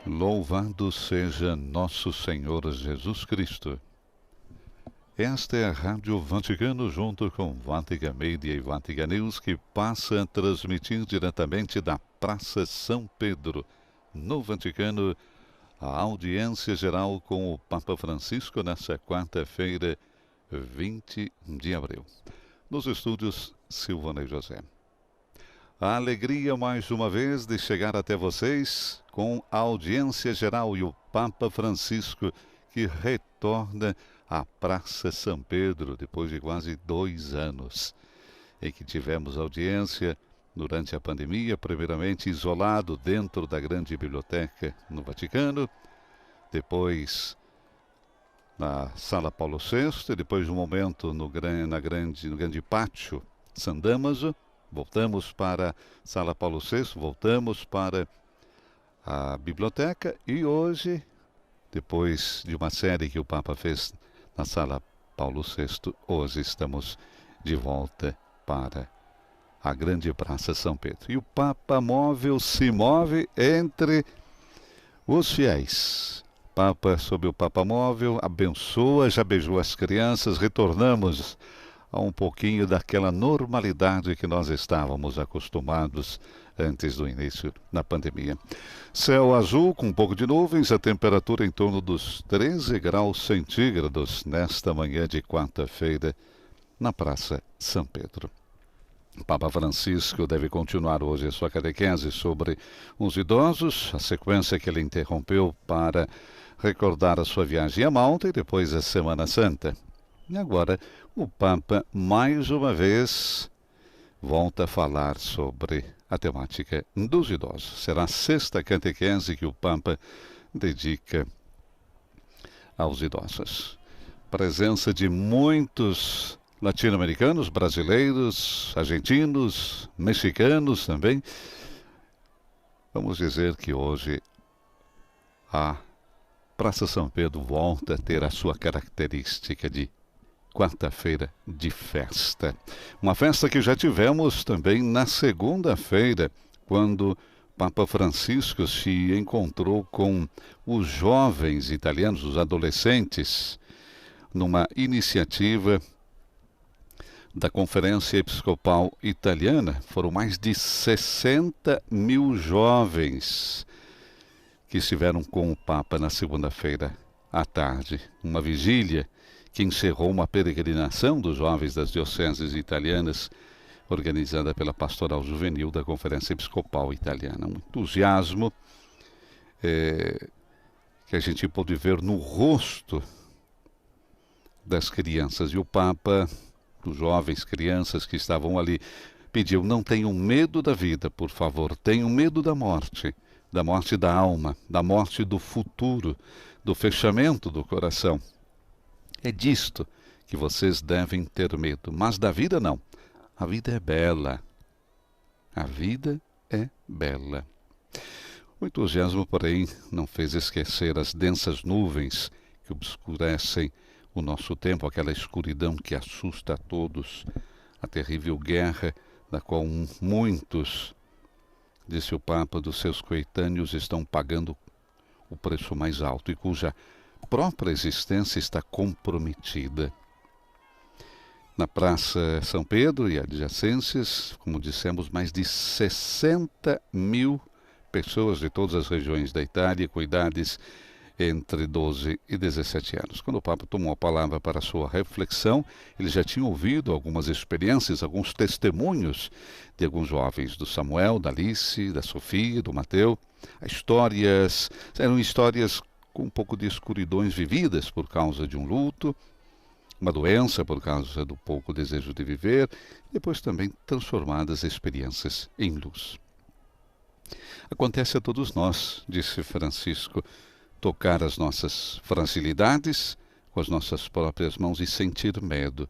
Louvado seja nosso Senhor Jesus Cristo. Esta é a Rádio Vaticano, junto com Vatican Media e Vatican News, que passa a transmitir diretamente da Praça São Pedro, no Vaticano, a audiência geral com o Papa Francisco nesta quarta-feira, 20 de abril. Nos estúdios, Silvanei José. A alegria, mais uma vez, de chegar até vocês com a audiência geral e o Papa Francisco, que retorna à Praça São Pedro depois de quase 2 anos, em que tivemos audiência durante a pandemia, primeiramente isolado dentro da grande biblioteca no Vaticano, depois na Sala Paulo VI, depois um momento no grande pátio San Damaso. Voltamos para a Sala Paulo VI, voltamos para a biblioteca e hoje, depois de uma série que o Papa fez na Sala Paulo VI, hoje estamos de volta para a grande Praça São Pedro. E o Papa móvel se move entre os fiéis. O Papa, sob o Papa móvel, abençoa, já beijou as crianças, retornamos a um pouquinho daquela normalidade que nós estávamos acostumados antes do início da pandemia. Céu azul com um pouco de nuvens, a temperatura em torno dos 13 graus centígrados nesta manhã de quarta-feira na Praça São Pedro. O Papa Francisco deve continuar hoje a sua catequese sobre os idosos, a sequência que ele interrompeu para recordar a sua viagem a Malta e depois a Semana Santa. E agora o Papa, mais uma vez, volta a falar sobre a temática dos idosos. Será a 6ª catequese que o Papa dedica aos idosos. Presença de muitos latino-americanos, brasileiros, argentinos, mexicanos também. Vamos dizer que hoje a Praça São Pedro volta a ter a sua característica de quarta-feira de festa. Uma festa que já tivemos também na segunda-feira, quando Papa Francisco se encontrou com os jovens italianos, os adolescentes, numa iniciativa da Conferência Episcopal Italiana. Foram mais de 60 mil jovens que estiveram com o Papa na segunda-feira à tarde. Uma vigília que encerrou uma peregrinação dos jovens das dioceses italianas, organizada pela Pastoral Juvenil da Conferência Episcopal Italiana. Um entusiasmo que a gente pôde ver no rosto das crianças. E o Papa, dos jovens crianças que estavam ali, pediu: não tenham medo da vida, por favor, tenham medo da morte da alma, da morte do futuro, do fechamento do coração. É disto que vocês devem ter medo, mas da vida não. A vida é bela. A vida é bela. O entusiasmo, porém, não fez esquecer as densas nuvens que obscurecem o nosso tempo, aquela escuridão que assusta a todos, a terrível guerra da qual muitos, disse o Papa, dos seus coetâneos estão pagando o preço mais alto e cuja própria existência está comprometida. Na Praça São Pedro e adjacências, como dissemos, mais de 60 mil pessoas de todas as regiões da Itália, com idades entre 12 e 17 anos. Quando o Papa tomou a palavra para a sua reflexão, ele já tinha ouvido algumas experiências, alguns testemunhos de alguns jovens, do Samuel, da Alice, da Sofia, do Mateu. Eram histórias com um pouco de escuridões vividas por causa de um luto, uma doença por causa do pouco desejo de viver, depois também transformadas experiências em luz. Acontece a todos nós, disse Francisco, tocar as nossas fragilidades com as nossas próprias mãos e sentir medo,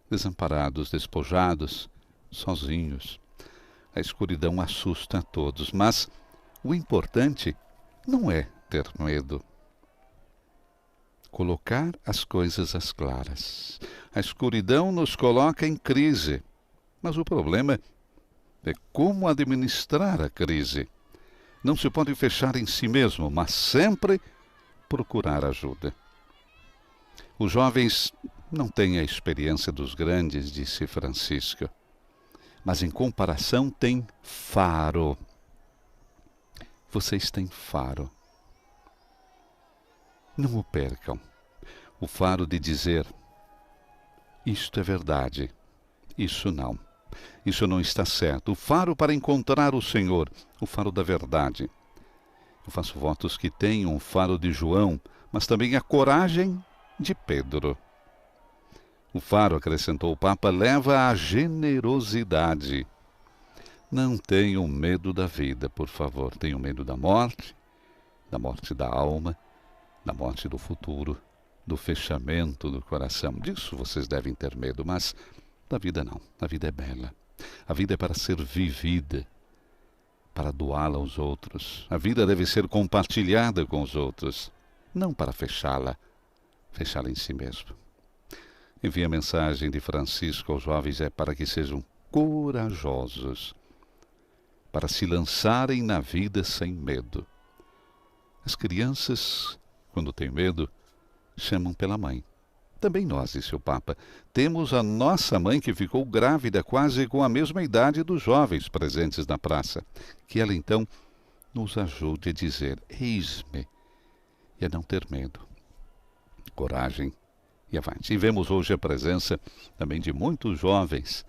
desamparados, despojados, sozinhos. A escuridão assusta a todos, mas o importante não é ter medo. Colocar as coisas às claras. A escuridão nos coloca em crise, mas o problema é como administrar a crise. Não se pode fechar em si mesmo, mas sempre procurar ajuda. Os jovens não têm a experiência dos grandes, disse Francisco, mas em comparação têm faro. Vocês têm faro. Não o percam. O faro de dizer, isto é verdade, isso não. Isso não está certo. O faro para encontrar o Senhor, o faro da verdade. Eu faço votos que tenham o faro de João, mas também a coragem de Pedro. O faro, acrescentou o Papa, leva à generosidade. Não tenham medo da vida, por favor. Tenham medo da morte da alma, da morte do futuro, do fechamento do coração. Disso vocês devem ter medo, mas da vida não. A vida é bela. A vida é para ser vivida, para doá-la aos outros. A vida deve ser compartilhada com os outros, não para fechá-la em si mesmo. Envie a mensagem de Francisco aos jovens para que sejam corajosos, para se lançarem na vida sem medo. As crianças, quando têm medo, chamam pela mãe. Também nós, disse o Papa, temos a nossa mãe que ficou grávida quase com a mesma idade dos jovens presentes na praça. Que ela então nos ajude a dizer, eis-me, e a não ter medo. Coragem e avante. E vemos hoje a presença também de muitos jovens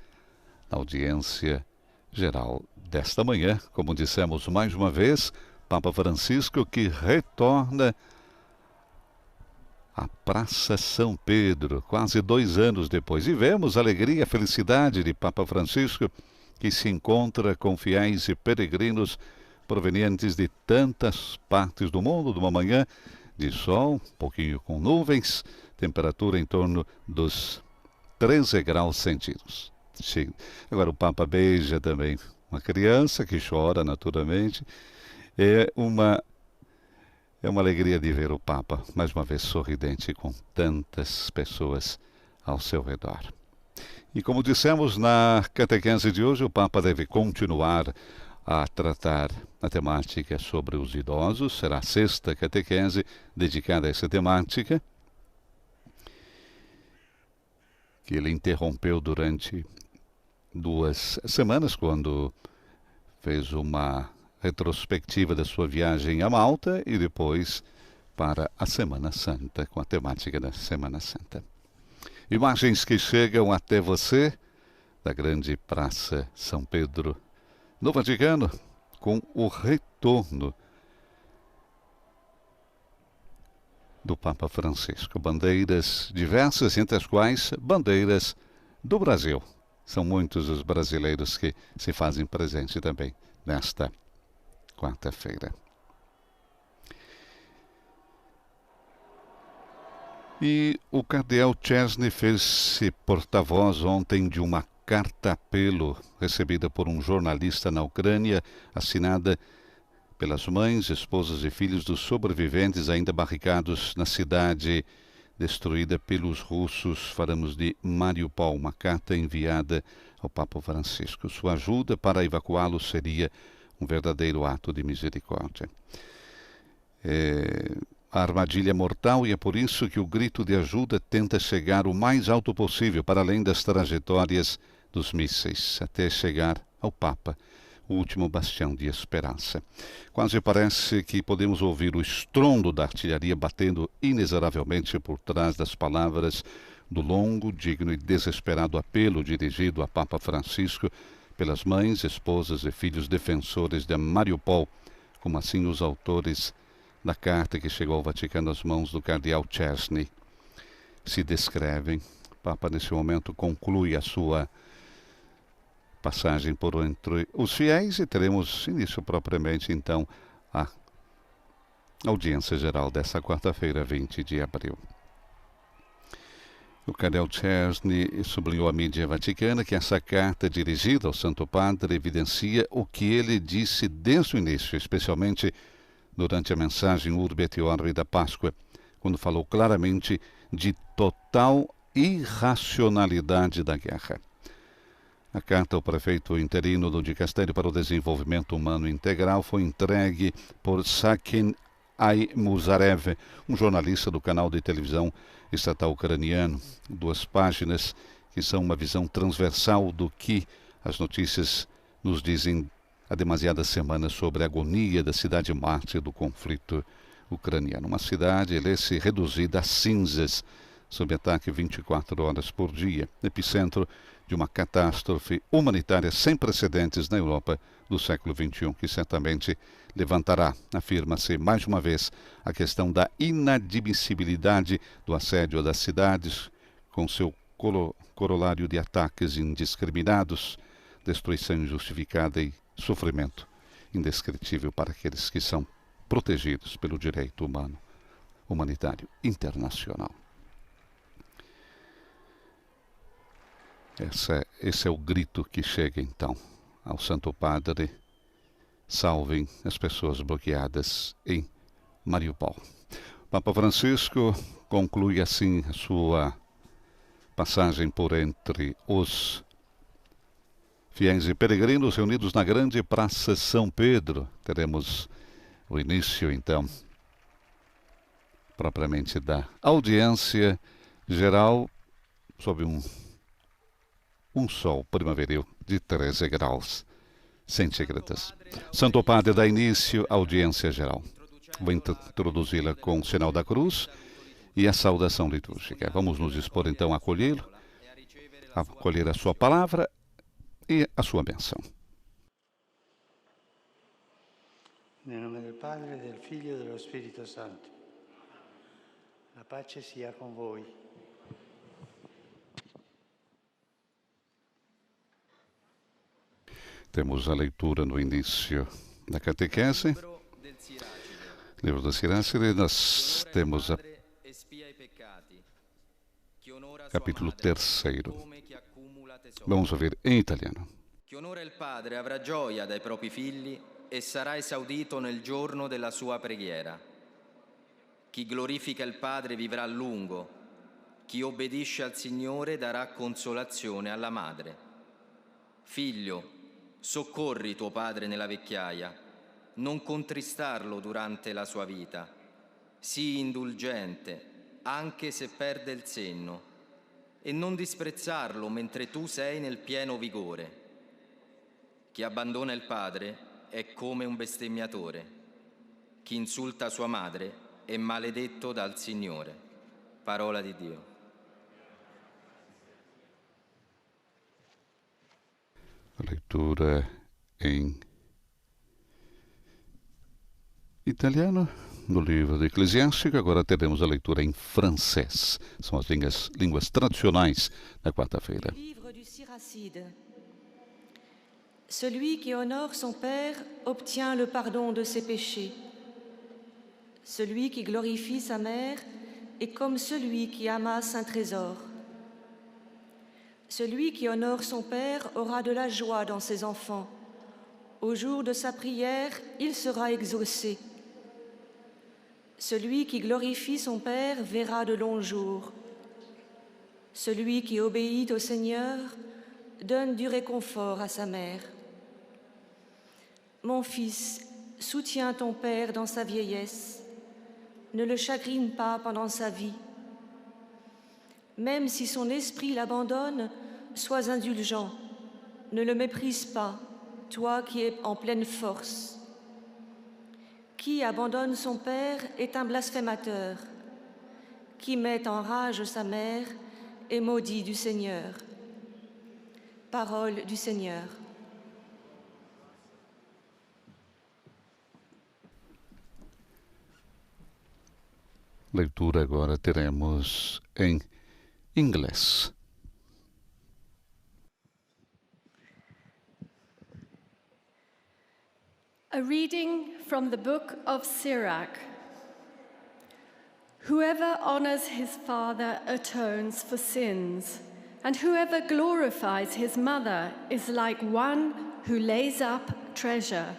na audiência geral desta manhã, como dissemos mais uma vez, Papa Francisco que retorna à Praça São Pedro, quase 2 anos depois. E vemos a alegria e a felicidade de Papa Francisco, que se encontra com fiéis e peregrinos provenientes de tantas partes do mundo, de uma manhã de sol, um pouquinho com nuvens, temperatura em torno dos 13 graus centígrados. Agora o Papa beija também uma criança que chora naturalmente. É uma alegria de ver o Papa, mais uma vez sorridente, com tantas pessoas ao seu redor. E como dissemos na catequese de hoje, o Papa deve continuar a tratar a temática sobre os idosos. Será a 6ª catequese dedicada a essa temática, que ele interrompeu durante 2 semanas, quando fez uma retrospectiva da sua viagem a Malta e depois para a Semana Santa, com a temática da Semana Santa. Imagens que chegam até você da grande Praça São Pedro, no Vaticano, com o retorno do Papa Francisco. Bandeiras diversas, entre as quais bandeiras do Brasil. São muitos os brasileiros que se fazem presente também nesta quarta-feira. E o cardeal Czerny fez-se porta-voz ontem de uma carta-apelo recebida por um jornalista na Ucrânia, assinada pelas mães, esposas e filhos dos sobreviventes ainda barricados na cidade destruída pelos russos. Falamos de Mariupol, uma carta enviada ao Papa Francisco. Sua ajuda para evacuá-los seria um verdadeiro ato de misericórdia. A armadilha é mortal e é por isso que o grito de ajuda tenta chegar o mais alto possível, para além das trajetórias dos mísseis, até chegar ao Papa, o último bastião de esperança. Quase parece que podemos ouvir o estrondo da artilharia batendo inexoravelmente por trás das palavras do longo, digno e desesperado apelo dirigido a Papa Francisco pelas mães, esposas e filhos defensores de Mariupol, como assim os autores da carta que chegou ao Vaticano às mãos do cardeal Czerny se descrevem. O Papa, nesse momento, conclui a sua passagem por entre os fiéis e teremos início propriamente, então, a audiência geral dessa quarta-feira, 20 de abril. O cardeal Czerny sublinhou à mídia vaticana que essa carta dirigida ao Santo Padre evidencia o que ele disse desde o início, especialmente durante a mensagem Urbi et Orbi da Páscoa, quando falou claramente de total irracionalidade da guerra. A carta ao prefeito interino do Dicastério para o Desenvolvimento Humano Integral foi entregue por Sakin Musarev, um jornalista do canal de televisão estatal ucraniano. 2 páginas que são uma visão transversal do que as notícias nos dizem há demasiadas semanas sobre a agonia da cidade mártir do conflito ucraniano. Uma cidade, lê-se, reduzida a cinzas, sob ataque 24 horas por dia, epicentro de uma catástrofe humanitária sem precedentes na Europa do século XXI, que certamente levantará, afirma-se mais uma vez, a questão da inadmissibilidade do assédio das cidades, com seu corolário de ataques indiscriminados, destruição injustificada e sofrimento indescritível para aqueles que são protegidos pelo direito humanitário internacional. Esse é o grito que chega, então, ao Santo Padre: salvem as pessoas bloqueadas em Mariupol. Papa Francisco conclui assim a sua passagem por entre os fiéis e peregrinos reunidos na grande Praça São Pedro. Teremos o início, então, propriamente da audiência geral sob um sol primaveril de 13 graus centígrados. Santo Padre dá início à audiência geral. Vou introduzi-la com o sinal da cruz e a saudação litúrgica. Vamos nos dispor então a acolhê-lo, a acolher a sua palavra e a sua bênção. Nel nome del Padre, del Figlio e dello Spirito Santo. La pace sia con voi. Temos a leitura no início da catequese. Livro da Siracide, nós temos a capítulo 3. Vamos ouvir em italiano. Chi onora il Padre avrà gioia dai propri figli e sarà esaudito nel giorno della sua preghiera. Chi glorifica il Padre vivrà a lungo. Chi obbedisce al Signore darà consolazione alla madre. Figlio, soccorri tuo padre nella vecchiaia, non contristarlo durante la sua vita. Sii indulgente, anche se perde il senno, e non disprezzarlo mentre tu sei nel pieno vigore. Chi abbandona il padre è come un bestemmiatore. Chi insulta sua madre è maledetto dal Signore. Parola di Dio. Leitura em italiano no livro do Eclesiástico. Agora teremos a leitura em francês. São as línguas tradicionais da quarta-feira. Livre du Siracide. Celui qui honore son père obtient le pardon de ses péchés. Celui qui glorifie sa mère est comme celui qui amasse un trésor. Celui qui honore son père aura de la joie dans ses enfants. Au jour de sa prière, il sera exaucé. Celui qui glorifie son père verra de longs jours. Celui qui obéit au Seigneur donne du réconfort à sa mère. Mon fils, soutiens ton père dans sa vieillesse. Ne le chagrine pas pendant sa vie. Même si son esprit l'abandonne, sois indulgent. Ne le méprise pas, toi qui es en pleine force. Qui abandonne son père est un blasphémateur. Qui met en rage sa mère est maudit du Seigneur. Parole du Seigneur. Leitura agora teremos em inglês. A reading from the book of Sirach. Whoever honors his father atones for sins, and whoever glorifies his mother is like one who lays up treasure.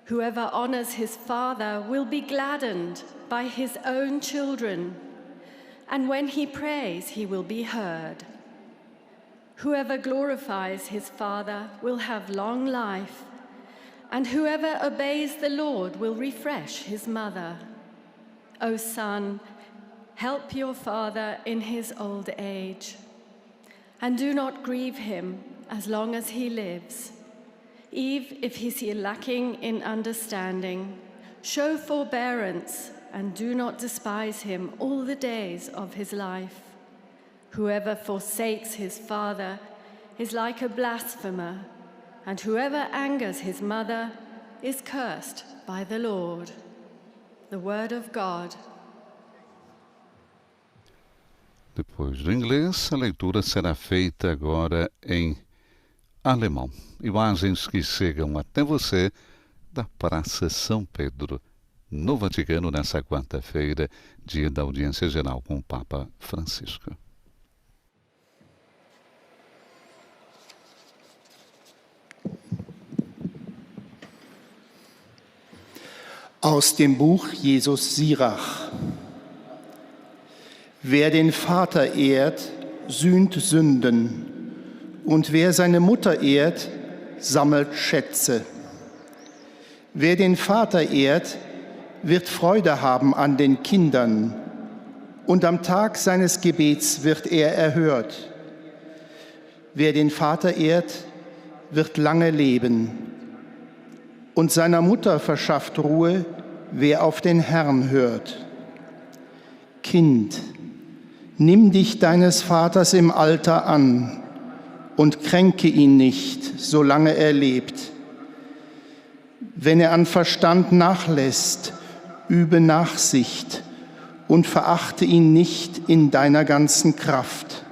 Whoever honors his father will be gladdened by his own children, and when he prays, he will be heard. Whoever glorifies his Father will have long life, and whoever obeys the Lord will refresh his mother. O Son, help your father in his old age, and do not grieve him as long as he lives. If he is lacking in understanding, show forbearance and do not despise him all the days of his life. Whoever forsakes his father is like a blasphemer, and whoever angers his mother is cursed by the Lord. The word of God. Depois do inglês, a leitura será feita agora em alemão. Imagens que chegam até você da Praça São Pedro, no Vaticano, nessa quarta-feira, dia da audiência geral com o Papa Francisco. Aus dem Buch Jesus Sirach. Wer den Vater ehrt, sühnt Sünden, und wer seine Mutter ehrt, sammelt Schätze. Wer den Vater ehrt, wird Freude haben an den Kindern, und am Tag seines Gebets wird er erhört. Wer den Vater ehrt, wird lange leben, und seiner Mutter verschafft Ruhe, wer auf den Herrn hört. Kind, nimm dich deines Vaters im Alter an und kränke ihn nicht, solange er lebt. Wenn er an Verstand nachlässt, übe Nachsicht und verachte ihn nicht in deiner ganzen Kraft.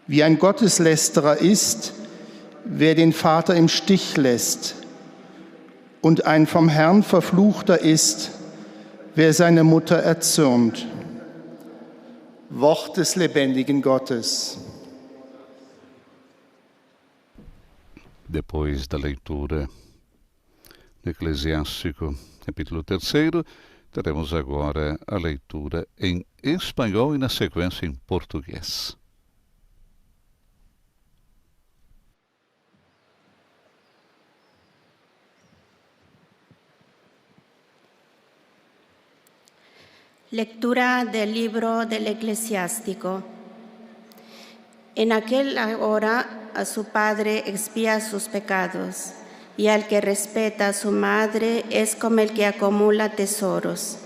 Wie ein Gotteslästerer ist, wer den Vater im Stich lässt, und ein vom Herrn Verfluchter ist, wer seine Mutter erzürnt. Wort des lebendigen Gottes. Depois da leitura do Eclesiástico, capítulo 3, teremos agora a leitura em espanhol e, na sequência, em português. Lectura del libro del Eclesiástico. En aquella hora a su padre expía sus pecados, y al que respeta a su madre es como el que acumula tesoros.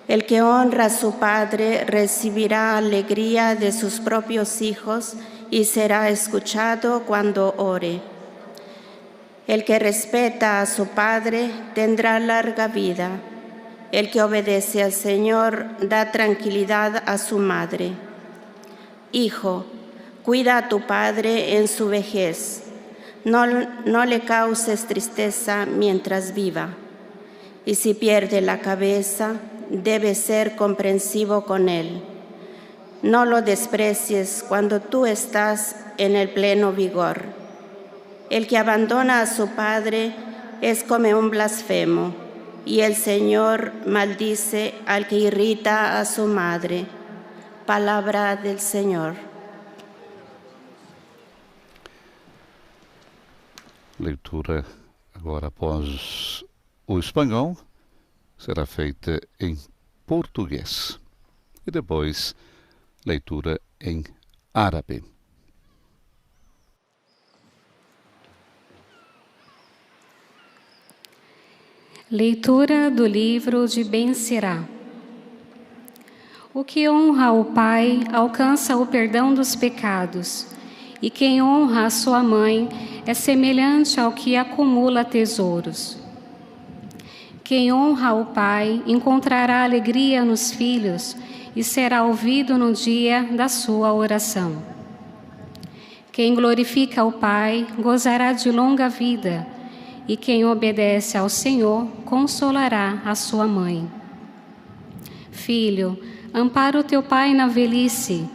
El que honra a su padre recibirá alegría de sus propios hijos y será escuchado cuando ore. El que respeta a su padre tendrá larga vida. El que obedece al Señor da tranquilidad a su madre. Hijo, cuida a tu padre en su vejez. No le causes tristeza mientras viva. Y si pierde la cabeza, debes ser comprensivo con él. No lo desprecies cuando tú estás en el pleno vigor. El que abandona a su padre es como un blasfemo, y el Señor maldice al que irrita a su madre. Palabra del Señor. Leitura agora após o espanhol será feita em português e depois leitura em árabe. Leitura do livro de Ben-Sirá. O que honra o pai alcança o perdão dos pecados, e quem honra a sua mãe é semelhante ao que acumula tesouros. Quem honra o pai encontrará alegria nos filhos e será ouvido no dia da sua oração. Quem glorifica o pai gozará de longa vida, e quem obedece ao Senhor consolará a sua mãe. Filho, ampara o teu pai na velhice,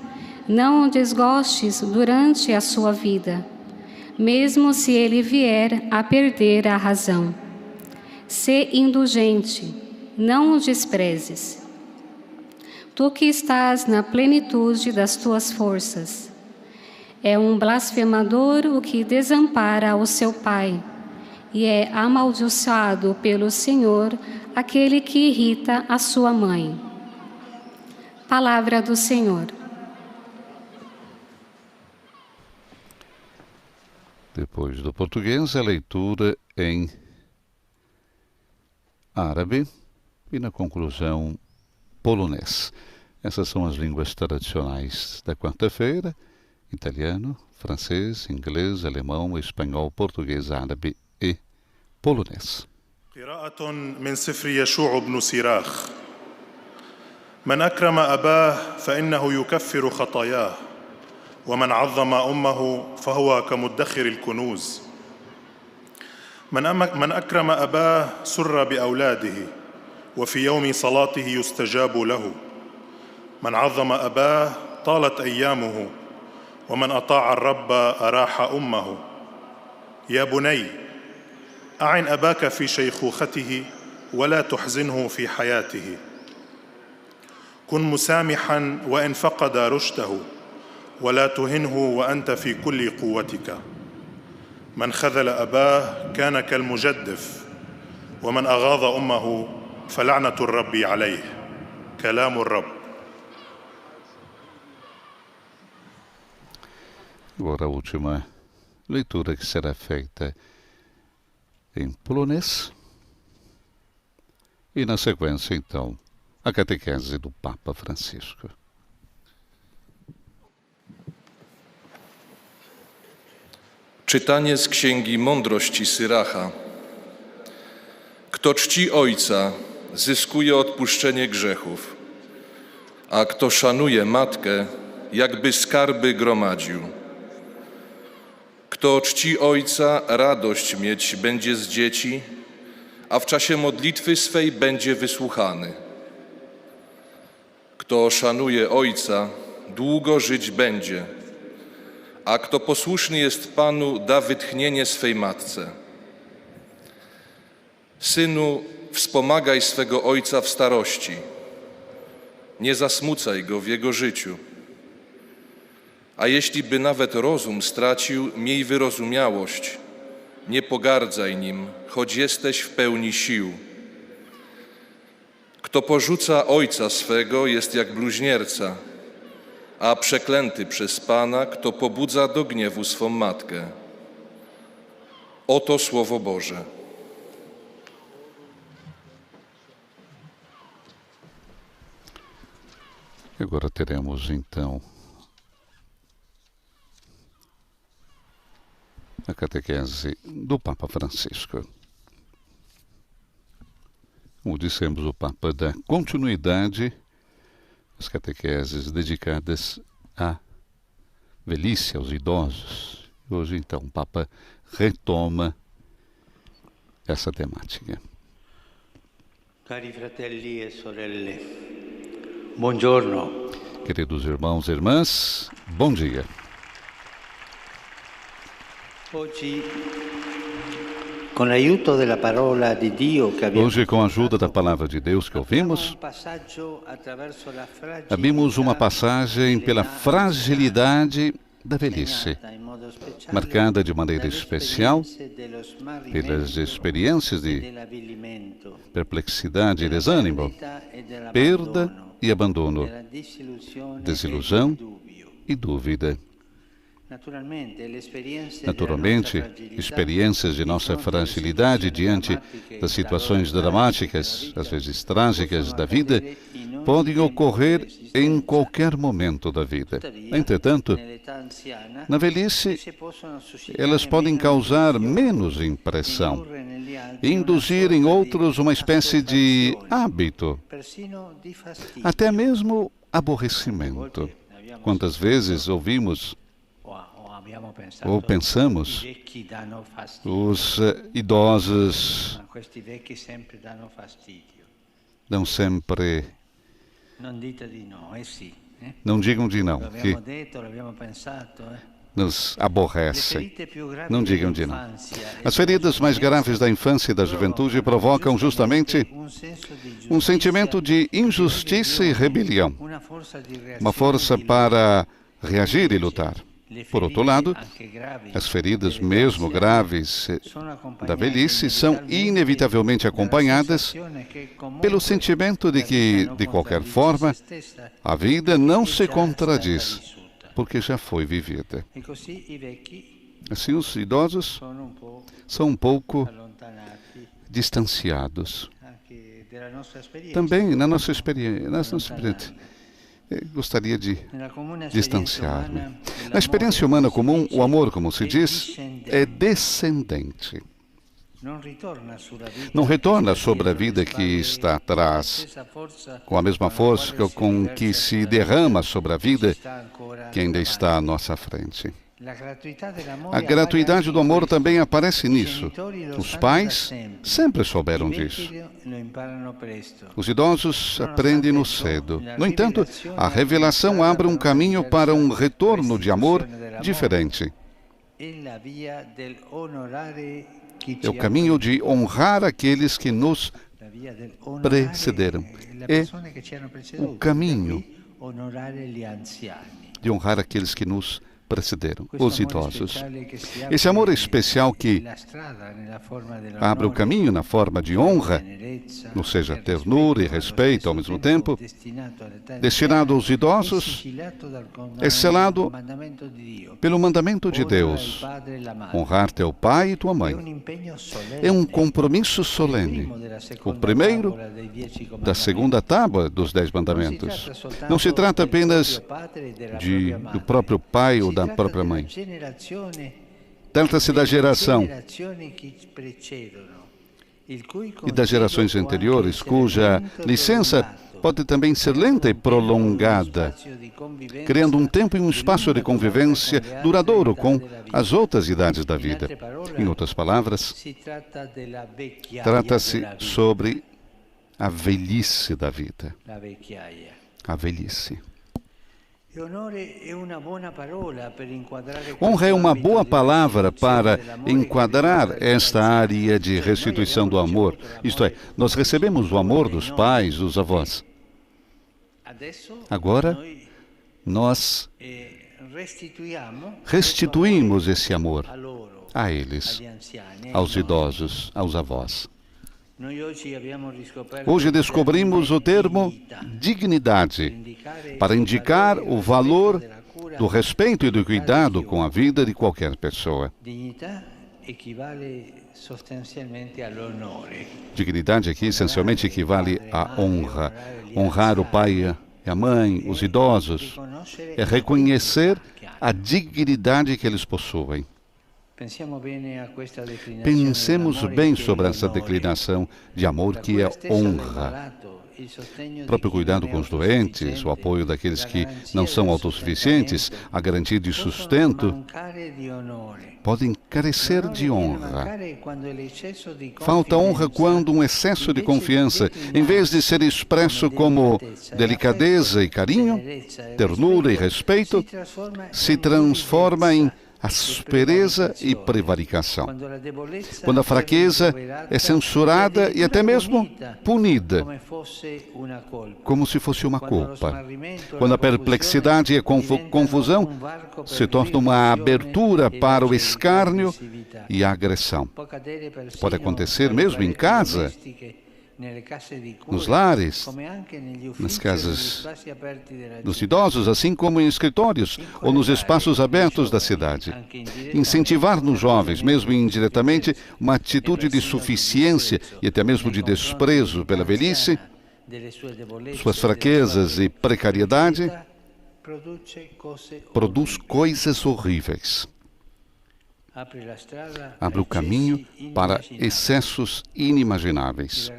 não o desgostes durante a sua vida, mesmo se ele vier a perder a razão. Sê indulgente, não o desprezes. Tu que estás na plenitude das tuas forças, É um blasfemador o que desampara o seu pai, e é amaldiçoado pelo Senhor aquele que irrita a sua mãe. Palavra do Senhor. Depois do português, a leitura em árabe e, na conclusão, polonês. Essas são as línguas tradicionais da quarta-feira: italiano, francês, inglês, alemão, espanhol, português, árabe e polonês. قراءة من سفر يشوع بن سراخ. من أكرم أباه فإنه يكفر خطاياه، ومن عظم أمه فهو كمدخر الكنوز. من أكرم أباه سر بأولاده، وفي يوم صلاته يستجاب له. من عظم أباه طالت أيامه، ومن أطاع الرب أراح أمه. يا بني، أعن أباك في شيخوخته ولا تحزنه في حياته. كن مسامحا وإن فقد رشده، ولا تهنه وأنت في كل قوتك. من خذل أباه كان كالمجدف، ومن أغاظ أمه فلعنة الرب عليه. كلام الرب. Agora a última leitura, que será feita em polonês, e na sequência, então, a catequese do Papa Francisco. Czytanie z Księgi Mądrości Syracha. Kto czci ojca, zyskuje odpuszczenie grzechów, a kto szanuje matkę, jakby skarby gromadził. Kto czci ojca, radość mieć będzie z dzieci, a w czasie modlitwy swej będzie wysłuchany. Kto szanuje ojca, długo żyć będzie, a kto posłuszny jest Panu, da wytchnienie swej matce. Synu, wspomagaj swego ojca w starości, nie zasmucaj go w jego życiu. A jeśli by nawet rozum stracił, miej wyrozumiałość, nie pogardzaj nim, choć jesteś w pełni sił. Kto porzuca ojca swego, jest jak bluźnierca, a przeklęty przez Pana, kto pobudza do gniewu swą matkę. Oto Słowo Boże. Agora teremos, então, a catequese do Papa Francisco. Como dissemos, o Papa dá continuidade às catequeses dedicadas à velhice, aos idosos. Hoje, então, o Papa retoma essa temática. Cari fratelli e sorelle, buongiorno. Queridos irmãos e irmãs, bom dia. Hoje, com a ajuda da palavra de Deus que ouvimos, abrimos uma passagem pela fragilidade da velhice, marcada de maneira especial pelas experiências de perplexidade e desânimo, perda e abandono, desilusão e dúvida. Naturalmente, experiências de nossa fragilidade diante das situações dramáticas, às vezes trágicas da vida, podem ocorrer em qualquer momento da vida. Entretanto, na velhice, elas podem causar menos impressão e induzir em outros uma espécie de hábito, até mesmo aborrecimento. Quantas vezes ouvimos ou pensamos, os idosos dão sempre... Não digam de não, que nos aborrecem. Não digam de não. As feridas mais graves da infância e da juventude provocam justamente um sentimento de injustiça e rebelião, uma força para reagir e lutar. Por outro lado, as feridas, mesmo graves, da velhice são inevitavelmente acompanhadas pelo sentimento de que, de qualquer forma, a vida não se contradiz, porque já foi vivida. Assim, os idosos são um pouco distanciados. Também na nossa experiência, gostaria de distanciar-me. Na experiência humana comum, o amor, como se diz, é descendente. Não retorna sobre a vida que está atrás, com a mesma força com que se derrama sobre a vida que ainda está à nossa frente. A gratuidade do amor também aparece nisso. Os pais sempre souberam disso. Os idosos aprendem-no cedo. No entanto, a revelação abre um caminho para um retorno de amor diferente. É o caminho de honrar aqueles que nos precederam. É o caminho de honrar aqueles que nos precederam, os idosos. Esse amor especial que abre o caminho na forma de honra, ou seja, ternura e respeito ao mesmo tempo, destinado aos idosos, é selado pelo mandamento de Deus: honrar teu pai e tua mãe. É um compromisso solene, o primeiro da segunda tábua dos 10 mandamentos. Não se trata apenas do próprio pai ou da própria mãe. Trata-se da geração e das gerações anteriores, cuja licença pode também ser lenta e prolongada, criando um tempo e um espaço de convivência duradouro com as outras idades da vida. Em outras palavras, trata-se sobre a velhice da vida. A velhice. Honra é uma boa palavra para enquadrar esta área de restituição do amor. Isto é, nós recebemos o amor dos pais, dos avós. Agora, nós restituímos esse amor a eles, aos idosos, aos avós. Hoje descobrimos o termo dignidade para indicar o valor do respeito e do cuidado com a vida de qualquer pessoa. Dignidade aqui essencialmente equivale à honra. Honrar o pai e a mãe, os idosos, é reconhecer a dignidade que eles possuem. Pensemos bem sobre essa declinação de amor que é honra. O próprio cuidado com os doentes, o apoio daqueles que não são autossuficientes, a garantia de sustento, podem carecer de honra. Falta honra quando um excesso de confiança, em vez de ser expresso como delicadeza e carinho, ternura e respeito, se transforma em aspereza e prevaricação. Quando a fraqueza é censurada e até mesmo punida, como se fosse uma culpa. Quando a perplexidade e a confusão se torna uma abertura para o escárnio e a agressão. Pode acontecer mesmo em casa, nos lares, nas casas dos idosos, assim como em escritórios ou nos espaços abertos da cidade. Incentivar nos jovens, mesmo indiretamente, uma atitude de suficiência e até mesmo de desprezo pela velhice, suas fraquezas e precariedade, produz coisas horríveis. Abre o caminho para excessos inimagináveis.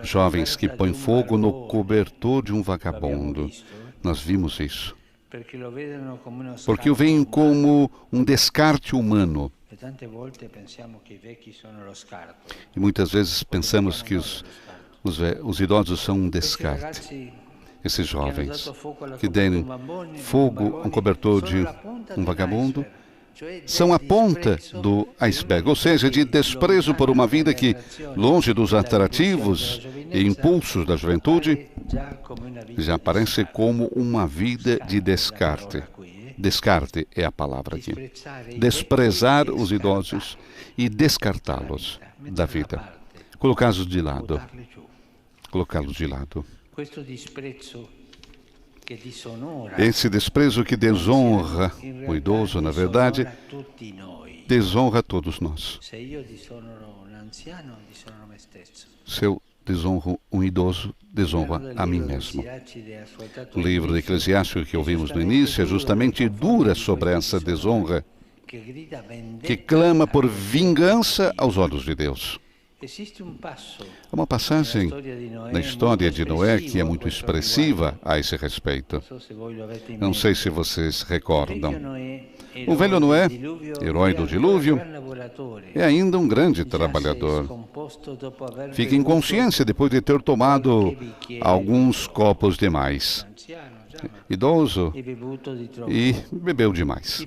Jovens que põem fogo no cobertor de um vagabundo. Nós vimos isso. Porque o veem como um descarte humano. E muitas vezes pensamos que os idosos são um descarte. Esses jovens que deem fogo a um cobertor de um vagabundo são a ponta do iceberg, ou seja, de desprezo por uma vida que, longe dos atrativos e impulsos da juventude, já parece como uma vida de descarte. Descarte é a palavra aqui. Desprezar os idosos e descartá-los da vida. Colocá-los de lado. Colocá-los de lado. Esse desprezo que desonra o idoso, na verdade, desonra a todos nós. Se eu desonro um idoso, desonra a mim mesmo. O livro de Eclesiastes que ouvimos no início é justamente dura sobre essa desonra, que clama por vingança aos olhos de Deus. Há uma passagem na história de Noé que é muito expressiva a esse respeito. Não sei se vocês recordam. O velho Noé, herói do dilúvio, é ainda um grande trabalhador. Fica em consciência depois de ter tomado alguns copos demais. Idoso, e bebeu demais.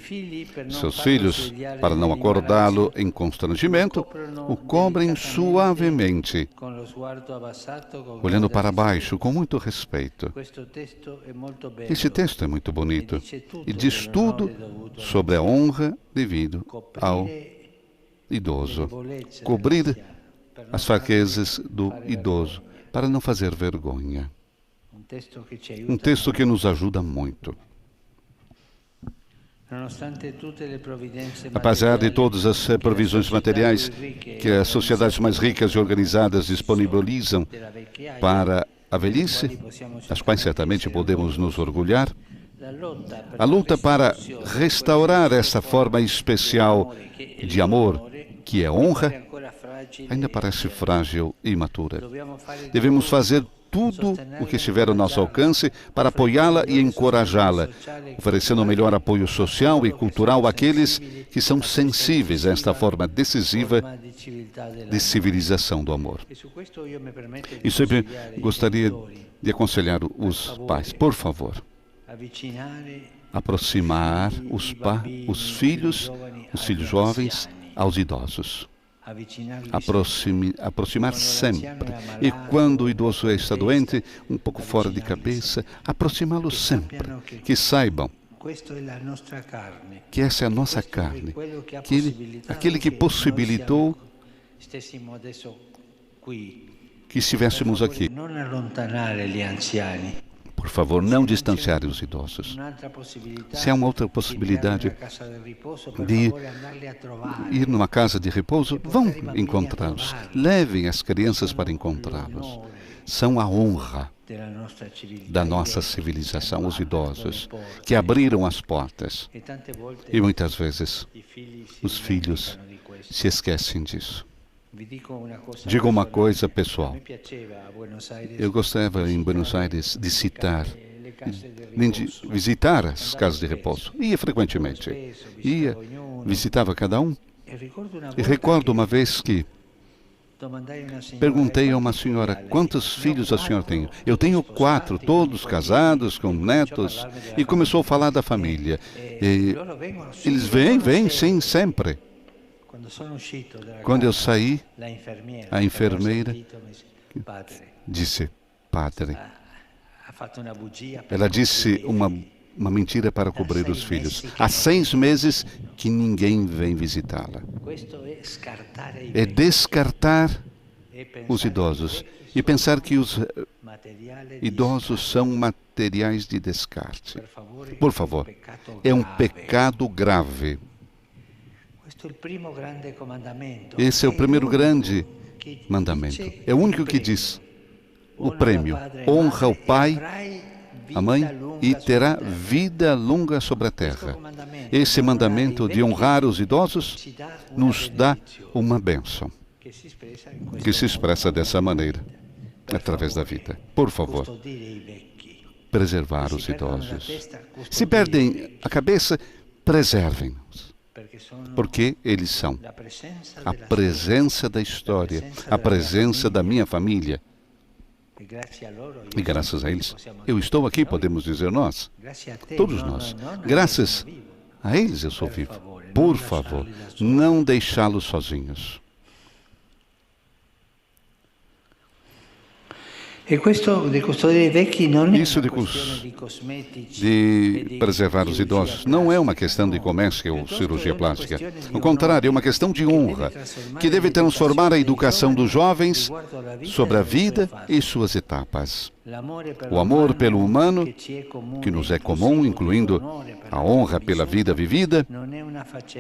Seus filhos, para não acordá-lo em constrangimento, o cobrem suavemente, olhando para baixo com muito respeito. Esse texto é muito bonito e diz tudo sobre a honra devida ao idoso. Cobrir as fraquezas do idoso para não fazer vergonha. Um texto que nos ajuda muito. Apesar de todas as provisões materiais que as sociedades mais ricas e organizadas disponibilizam para a velhice, das quais certamente podemos nos orgulhar, a luta para restaurar essa forma especial de amor, que é honra, ainda parece frágil e imatura. Devemos fazer tudo o que estiver ao nosso alcance para apoiá-la e encorajá-la, oferecendo o melhor apoio social e cultural àqueles que são sensíveis a esta forma decisiva de civilização do amor. E sempre gostaria de aconselhar os pais, por favor, aproximar os filhos jovens aos idosos. Aproximar sempre. E quando o idoso está doente, um pouco fora de cabeça, aproximá-lo sempre. Que saibam que essa é a nossa carne, aquele que possibilitou que estivéssemos aqui. Por favor, não distanciar os idosos. Se há uma outra possibilidade de ir numa casa de repouso, vão encontrá-los. Levem as crianças para encontrá-los. São a honra da nossa civilização, os idosos, que abriram as portas. E muitas vezes os filhos se esquecem disso. Digo uma coisa pessoal. Eu gostava em Buenos Aires de visitar as casas de repouso. Ia frequentemente. Visitava cada um. E recordo uma vez que perguntei a uma senhora, quantos filhos a senhora tem? Eu tenho 4, todos casados, com netos. E começou a falar da família. E eles vêm, sim, sempre. Quando eu saí, a enfermeira disse, padre, ela disse uma mentira para cobrir os filhos. Há 6 meses que ninguém vem visitá-la. É descartar os idosos e pensar que os idosos são materiais de descarte. Por favor, é um pecado grave. Esse é o primeiro grande mandamento. É o único que diz o prêmio. Honra o pai, a mãe, e terá vida longa sobre a terra. Esse mandamento de honrar os idosos nos dá uma bênção, que se expressa dessa maneira, através da vida. Por favor, preservar os idosos. Se perdem a cabeça, preservem-os. Porque eles são a presença da história, a presença da minha família. E graças a eles, eu estou aqui, podemos dizer nós, todos nós. Graças a eles eu sou vivo. Por favor, não deixá-los sozinhos. Isso de preservar os idosos não é uma questão de comércio ou cirurgia plástica. Ao contrário, é uma questão de honra, que deve transformar a educação dos jovens sobre a vida e suas etapas. O amor pelo humano, que nos é comum, incluindo a honra pela vida vivida,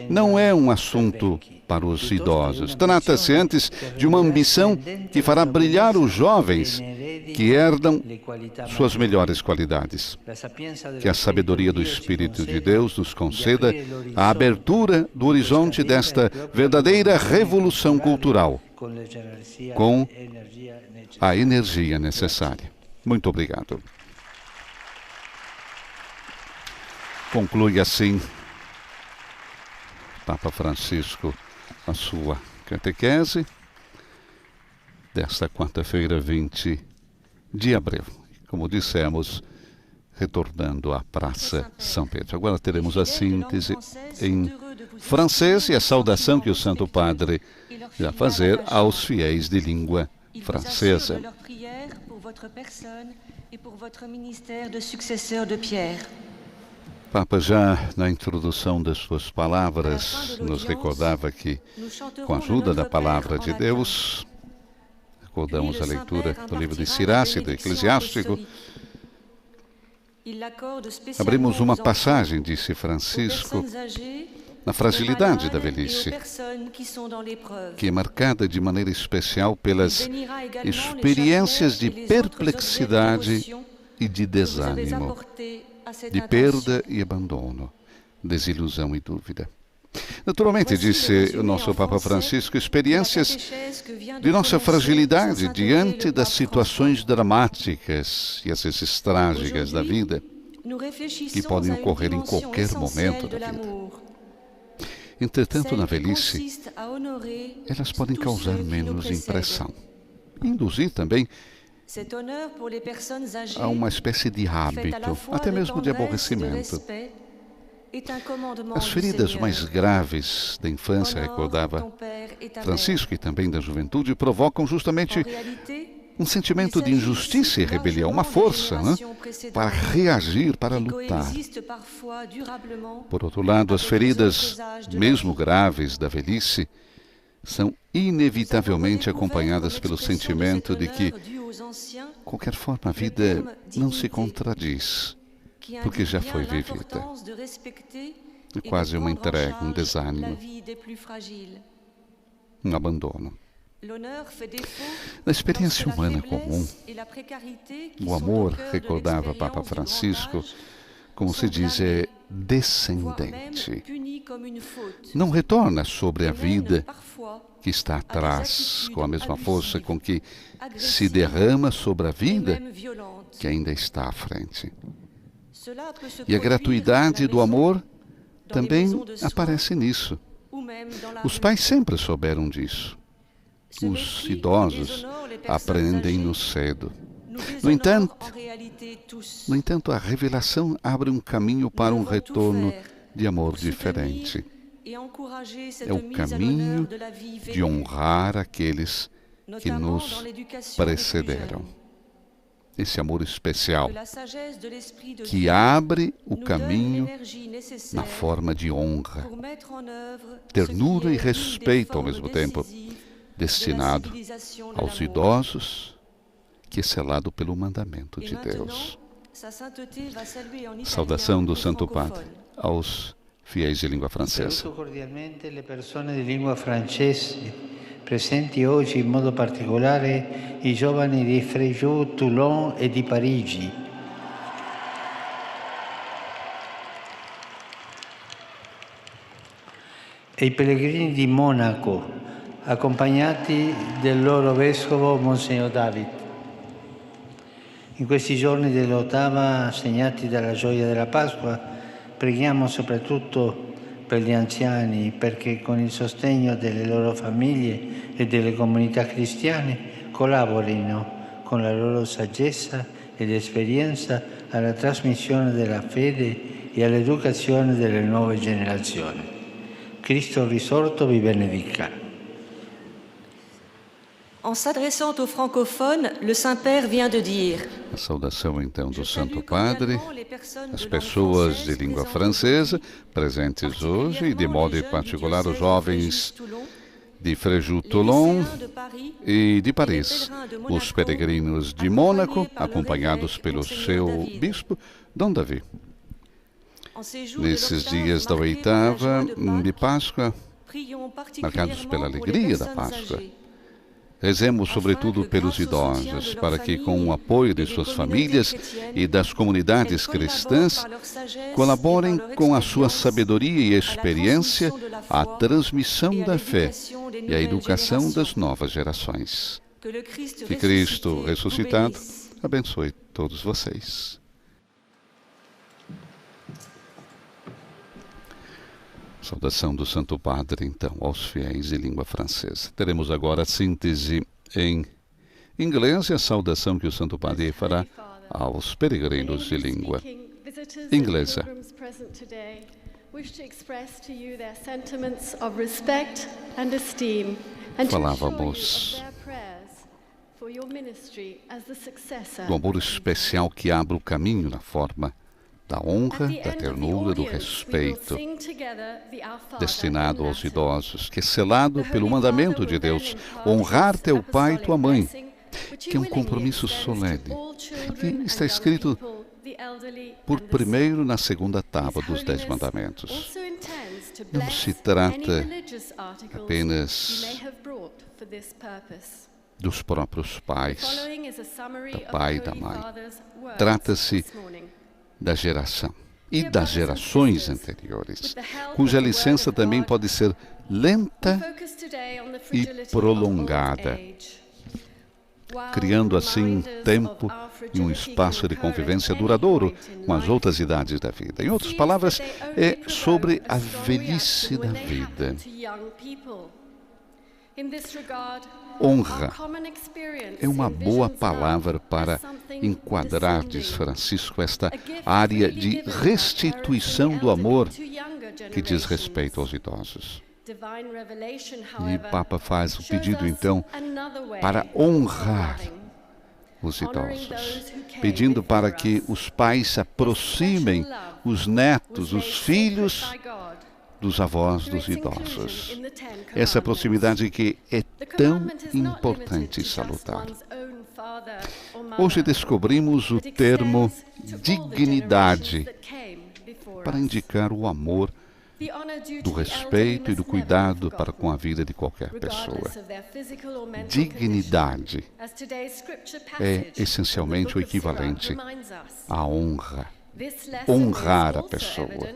não é um assunto para os idosos. Trata-se antes de uma ambição que fará brilhar os jovens que herdam suas melhores qualidades. Que a sabedoria do Espírito de Deus nos conceda a abertura do horizonte desta verdadeira revolução cultural, com a energia necessária. Muito obrigado. Conclui assim Papa Francisco a sua catequese desta quarta-feira, 20 de abril. Como dissemos, retornando à Praça São Pedro. Agora teremos a síntese em francês e a saudação que o Santo Padre vai fazer aos fiéis de língua francesa. Papa, já na introdução das suas palavras, nos recordava que, com a ajuda da Palavra de Deus, recordamos a leitura do livro de Sirach, do Eclesiástico, abrimos uma passagem, disse Francisco, na fragilidade da velhice, que é marcada de maneira especial pelas experiências de perplexidade e de desânimo, de perda e abandono, desilusão e dúvida. Naturalmente, disse o nosso Papa Francisco, experiências de nossa fragilidade diante das situações dramáticas e às vezes trágicas da vida, que podem ocorrer em qualquer momento da vida. Entretanto, na velhice, elas podem causar menos impressão, induzir também a uma espécie de hábito, até mesmo de aborrecimento. As feridas mais graves da infância, recordava Francisco, e também da juventude, provocam justamente um sentimento de injustiça e rebelião, uma força, para reagir, para lutar. Por outro lado, as feridas, mesmo graves, da velhice, são inevitavelmente acompanhadas pelo sentimento de que, de qualquer forma, a vida não se contradiz, porque já foi vivida. É quase uma entrega, um desânimo, um abandono. Na experiência humana comum, o amor, recordava Papa Francisco, como se diz, é descendente. Não retorna sobre a vida que está atrás, com a mesma força com que se derrama sobre a vida que ainda está à frente. E a gratuidade do amor também aparece nisso. Os pais sempre souberam disso. Os idosos aprendem-no cedo. No entanto, a revelação abre um caminho para um retorno de amor diferente. É o caminho de honrar aqueles que nos precederam. Esse amor especial que abre o caminho na forma de honra, ternura e respeito ao mesmo tempo, destinado aos idosos, que é selado pelo mandamento de Deus. Saudação do Santo Padre aos fiéis de língua francesa. Saluto cordialmente le persone di lingua francese presenti oggi, in modo particolare i giovani di Fréjus, Toulon e di Parigi. E i pellegrini di Monaco, accompagnati del loro vescovo Monsignor David. In questi giorni dell'ottava, segnati dalla gioia della Pasqua, preghiamo soprattutto per gli anziani, perché con il sostegno delle loro famiglie e delle comunità cristiane collaborino con la loro saggezza ed esperienza alla trasmissione della fede e all'educazione delle nuove generazioni. Cristo risorto vi benedica. En s'adressant aux francophones, le Saint-Père vient de dire: A saudação, então, do Santo Padre, as pessoas de língua francesa presentes hoje, e de modo particular os jovens de Fréjus-Toulon e de Paris, os peregrinos de Mônaco, acompanhados pelo seu bispo, Dom Davi. Nesses dias da oitava de Páscoa, marcados pela alegria da Páscoa, rezemos sobretudo pelos idosos, para que, com o apoio de suas famílias e das comunidades cristãs, colaborem com a sua sabedoria e experiência à transmissão da fé e à educação das novas gerações. Que Cristo ressuscitado abençoe todos vocês. Saudação do Santo Padre, então, aos fiéis de língua francesa. Teremos agora a síntese em inglês e a saudação que o Santo Padre fará aos peregrinos de língua inglesa. Falávamos do amor especial que abre o caminho na forma da honra, da ternura, do respeito, destinado aos idosos, que é selado pelo mandamento de Deus, honrar teu pai e tua mãe, que é um compromisso solene, que está escrito por primeiro na segunda tábua dos 10 mandamentos. Não se trata apenas dos próprios pais, do pai e da mãe. Trata-se da geração e das gerações anteriores, cuja licença também pode ser lenta e prolongada, criando assim um tempo e um espaço de convivência duradouro com as outras idades da vida. Em outras palavras, é sobre a velhice da vida. Honra é uma boa palavra para enquadrar, diz Francisco, esta área de restituição do amor que diz respeito aos idosos. E o Papa faz o pedido, então, para honrar os idosos, pedindo para que os pais se aproximem, os netos, os filhos dos avós dos idosos. Essa proximidade que é tão importante e salutar. Hoje descobrimos o termo dignidade para indicar o amor, do respeito e do cuidado para com a vida de qualquer pessoa. Dignidade é essencialmente o equivalente à honra. Honrar a pessoa.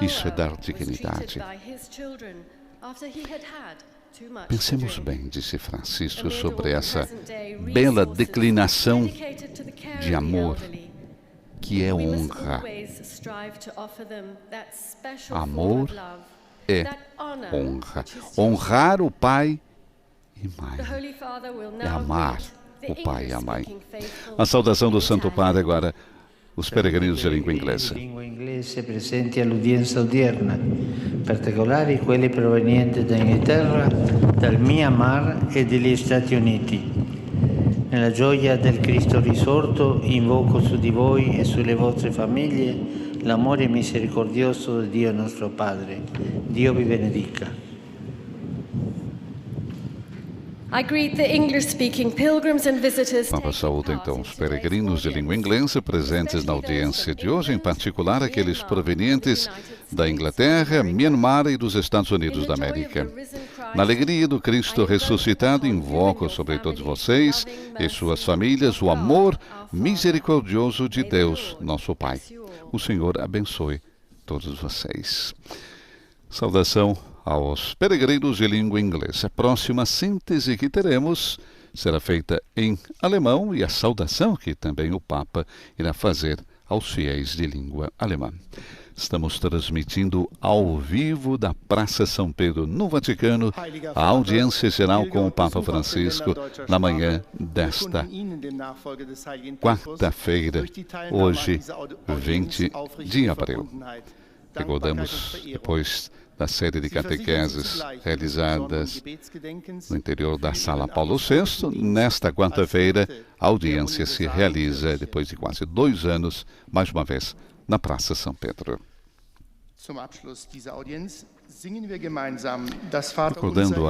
Isso é dar dignidade. Pensemos bem, disse Francisco, sobre essa bela declinação de amor, que é honra. Amor é honra. Honrar o pai e mãe. É amar o pai e a mãe. A saudação do Santo Padre agora. Os peregrinos de língua inglesa. Língua inglese presenti all'udienza odierna, particolari quelli provenienti da Inghilterra, dal Myanmar e degli Stati Uniti. Nella gioia del Cristo risorto invoco su di voi e sulle vostre famiglie l'amore misericordioso di Dio nostro Padre. Dio vi benedica. Papa saúda então os peregrinos de língua inglesa presentes na audiência de hoje, em particular aqueles provenientes da Inglaterra, Myanmar e dos Estados Unidos da América. Na alegria do Cristo ressuscitado, invoco sobre todos vocês e suas famílias o amor misericordioso de Deus, nosso Pai. O Senhor abençoe todos vocês. Saudação aos peregrinos de língua inglesa. A próxima síntese que teremos será feita em alemão e a saudação que também o Papa irá fazer aos fiéis de língua alemã. Estamos transmitindo ao vivo da Praça São Pedro, no Vaticano, a audiência geral com o Papa Francisco na manhã desta quarta-feira, hoje, 20 de abril. Recordamos, depois da série de catequeses realizadas no interior da Sala Paulo VI. Nesta quarta-feira, a audiência se realiza, depois de quase 2 anos, mais uma vez, na Praça São Pedro. Recordando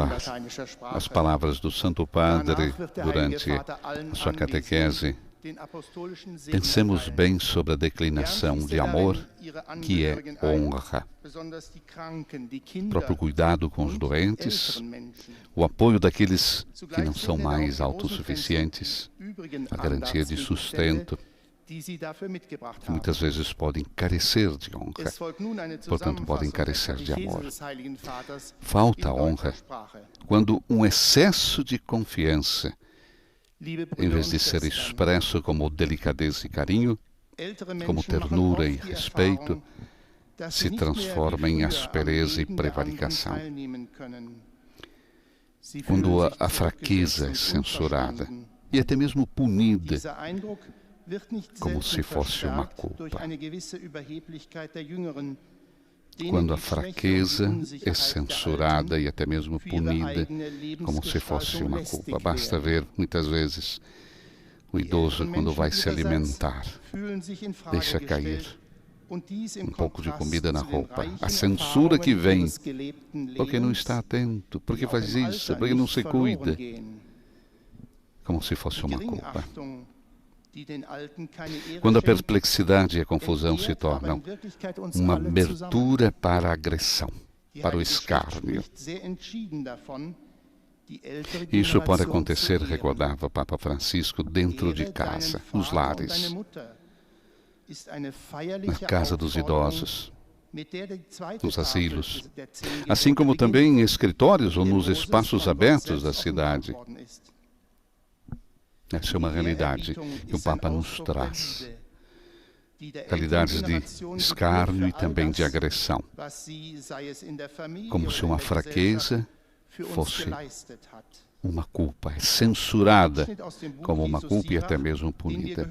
as palavras do Santo Padre durante a sua catequese, pensemos bem sobre a declinação de amor, que é honra. O próprio cuidado com os doentes, o apoio daqueles que não são mais autossuficientes, a garantia de sustento, que muitas vezes podem carecer de honra, portanto podem carecer de amor. Falta honra quando um excesso de confiança, em vez de ser expresso como delicadeza e carinho, como ternura e respeito, se transforma em aspereza e prevaricação. Quando a fraqueza é censurada e até mesmo punida, como se fosse uma culpa. Quando a fraqueza é censurada e até mesmo punida, como se fosse uma culpa. Basta ver, muitas vezes, o idoso, quando vai se alimentar, deixa cair um pouco de comida na roupa. A censura que vem, porque não está atento, porque faz isso, porque não se cuida, como se fosse uma culpa. Quando a perplexidade e a confusão se tornam uma abertura para a agressão, para o escárnio. Isso pode acontecer, recordava o Papa Francisco, dentro de casa, nos lares, na casa dos idosos, nos asilos, assim como também em escritórios ou nos espaços abertos da cidade. Essa é uma realidade que o Papa nos traz. Realidades de escárnio e também de agressão. Como se uma fraqueza fosse uma culpa, é censurada como uma culpa e até mesmo punida.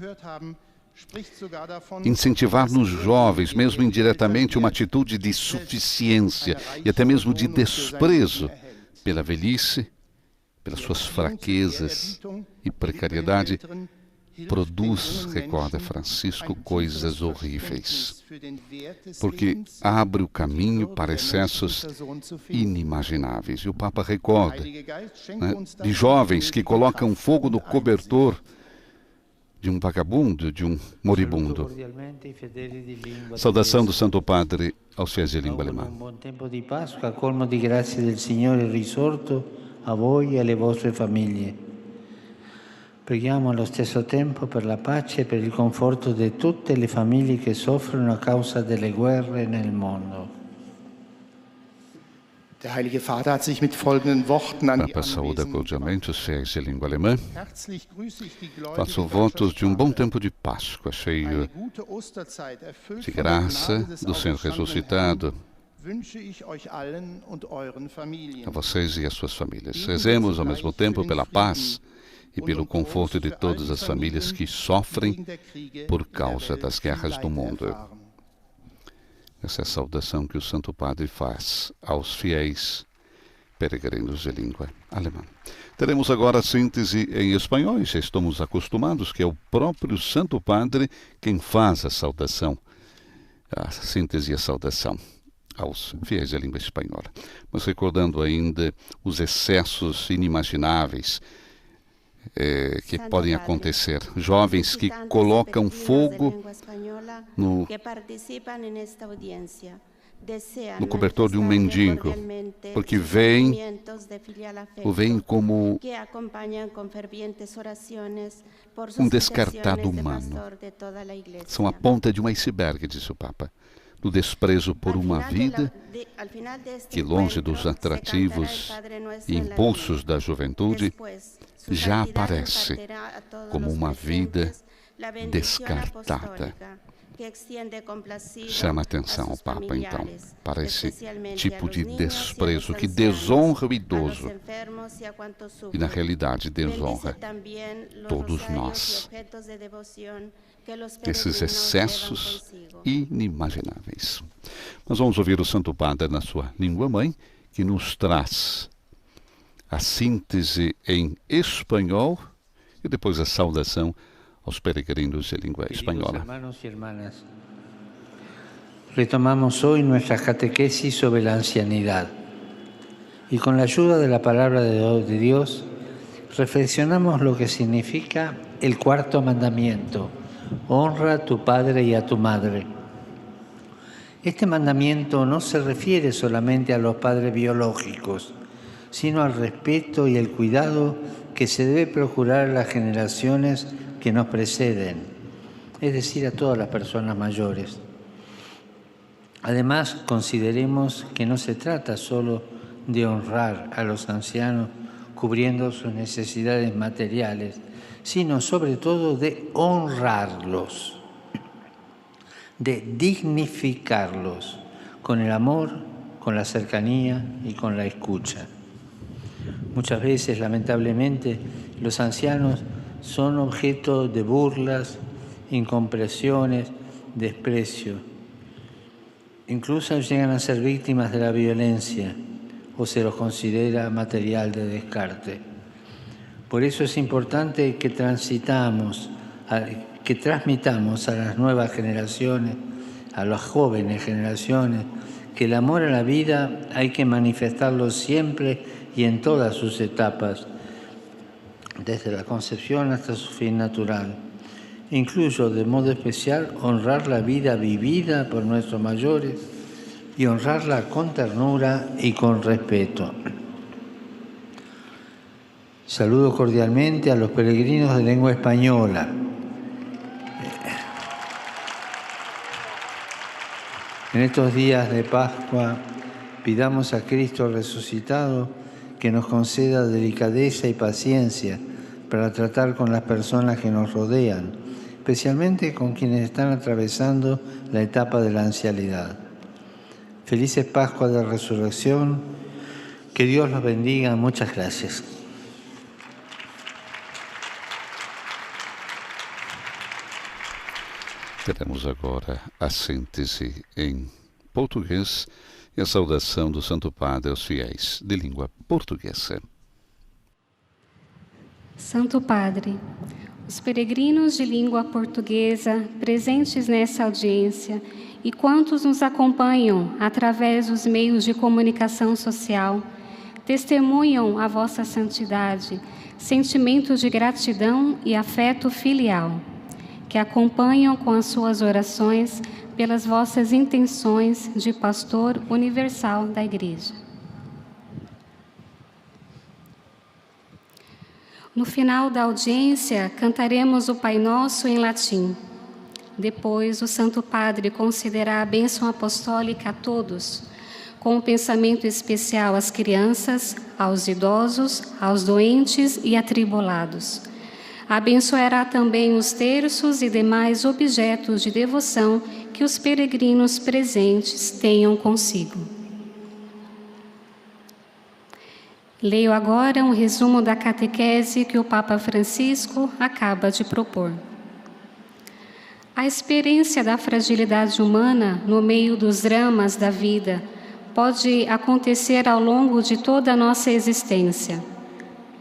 Incentivar nos jovens, mesmo indiretamente, uma atitude de suficiência e até mesmo de desprezo pela velhice, pelas suas fraquezas e precariedade, produz, recorda Francisco, coisas horríveis, porque abre o caminho para excessos inimagináveis. E o Papa recorda, de jovens que colocam fogo no cobertor de um vagabundo, de um moribundo. Saudação do Santo Padre aos fiéis de língua alemã. Un buon tempo di Pasqua, colmo di grazie del Signore risorto a voi e alle vostre famiglie. Preghiamo allo stesso tempo per la pace e per il conforto di tutte le famiglie che soffrono a causa delle guerre nel mondo. Der Heilige Vater hat sich mit folgenden Worten an die Papa saúda cordialmente os fiéis de língua alemã. Herzlich grüße ich die Faço votos de um bom tempo de Páscoa, cheio de graça do Senhor ressuscitado, a vocês e às suas famílias. Rezemos ao mesmo tempo pela paz e pelo conforto de todas as famílias que sofrem por causa das guerras do mundo. Essa é a saudação que o Santo Padre faz aos fiéis peregrinos de língua alemã. Teremos agora a síntese em espanhol, e já estamos acostumados que é o próprio Santo Padre quem faz a saudação, a síntese e a saudação aos fiéis da língua espanhola. Mas recordando ainda os excessos inimagináveis que podem acontecer. Jovens que colocam fogo no cobertor de um mendigo, porque veem como um descartado humano. São a ponta de um iceberg, disse o Papa, do desprezo por uma vida que, longe dos atrativos e impulsos da juventude, já aparece como uma vida descartada. Chama atenção o Papa, então, para esse tipo de desprezo que desonra o idoso e, na realidade, desonra todos nós. Esses excessos inimagináveis. Nós vamos ouvir o Santo Padre na sua língua-mãe, que nos traz a síntese em espanhol e depois a saudação aos peregrinos de língua espanhola. Hermanos y hermanas, retomamos hoy nuestra catequesis sobre la ancianidad y con la ayuda de la palabra de Dios reflexionamos lo que significa el cuarto mandamiento: honra a tu padre y a tu madre. Este mandamiento no se refiere solamente a los padres biológicos, sino al respeto y el cuidado que se debe procurar a las generaciones que nos preceden, es decir, a todas las personas mayores. Además, consideremos que no se trata solo de honrar a los ancianos cubriendo sus necesidades materiales, sino sobre todo de honrarlos, de dignificarlos con el amor, con la cercanía y con la escucha. Muchas veces, lamentablemente, los ancianos son objeto de burlas, incomprensiones, desprecio. Incluso llegan a ser víctimas de la violencia o se los considera material de descarte. Por eso es importante que transmitamos a las nuevas generaciones, a las jóvenes generaciones, que el amor a la vida hay que manifestarlo siempre y en todas sus etapas, desde la concepción hasta su fin natural. Incluso, de modo especial, honrar la vida vivida por nuestros mayores y honrarla con ternura y con respeto. Saludo cordialmente a los peregrinos de lengua española. En estos días de Pascua, pidamos a Cristo resucitado que nos conceda delicadeza y paciencia para tratar con las personas que nos rodean, especialmente con quienes están atravesando la etapa de la ancianidad. Felices Pascuas de Resurrección, que Dios los bendiga. Muchas gracias. Teremos agora a síntese em português e a saudação do Santo Padre aos fiéis de língua portuguesa. Santo Padre, os peregrinos de língua portuguesa presentes nessa audiência e quantos nos acompanham através dos meios de comunicação social, testemunham a vossa santidade, sentimentos de gratidão e afeto filial, que acompanham com as suas orações pelas vossas intenções de pastor universal da Igreja. No final da audiência, cantaremos o Pai Nosso em latim. Depois, o Santo Padre concederá a bênção apostólica a todos, com um pensamento especial às crianças, aos idosos, aos doentes e atribulados. Abençoará também os terços e demais objetos de devoção que os peregrinos presentes tenham consigo. Leio agora um resumo da catequese que o Papa Francisco acaba de propor. A experiência da fragilidade humana no meio dos dramas da vida pode acontecer ao longo de toda a nossa existência,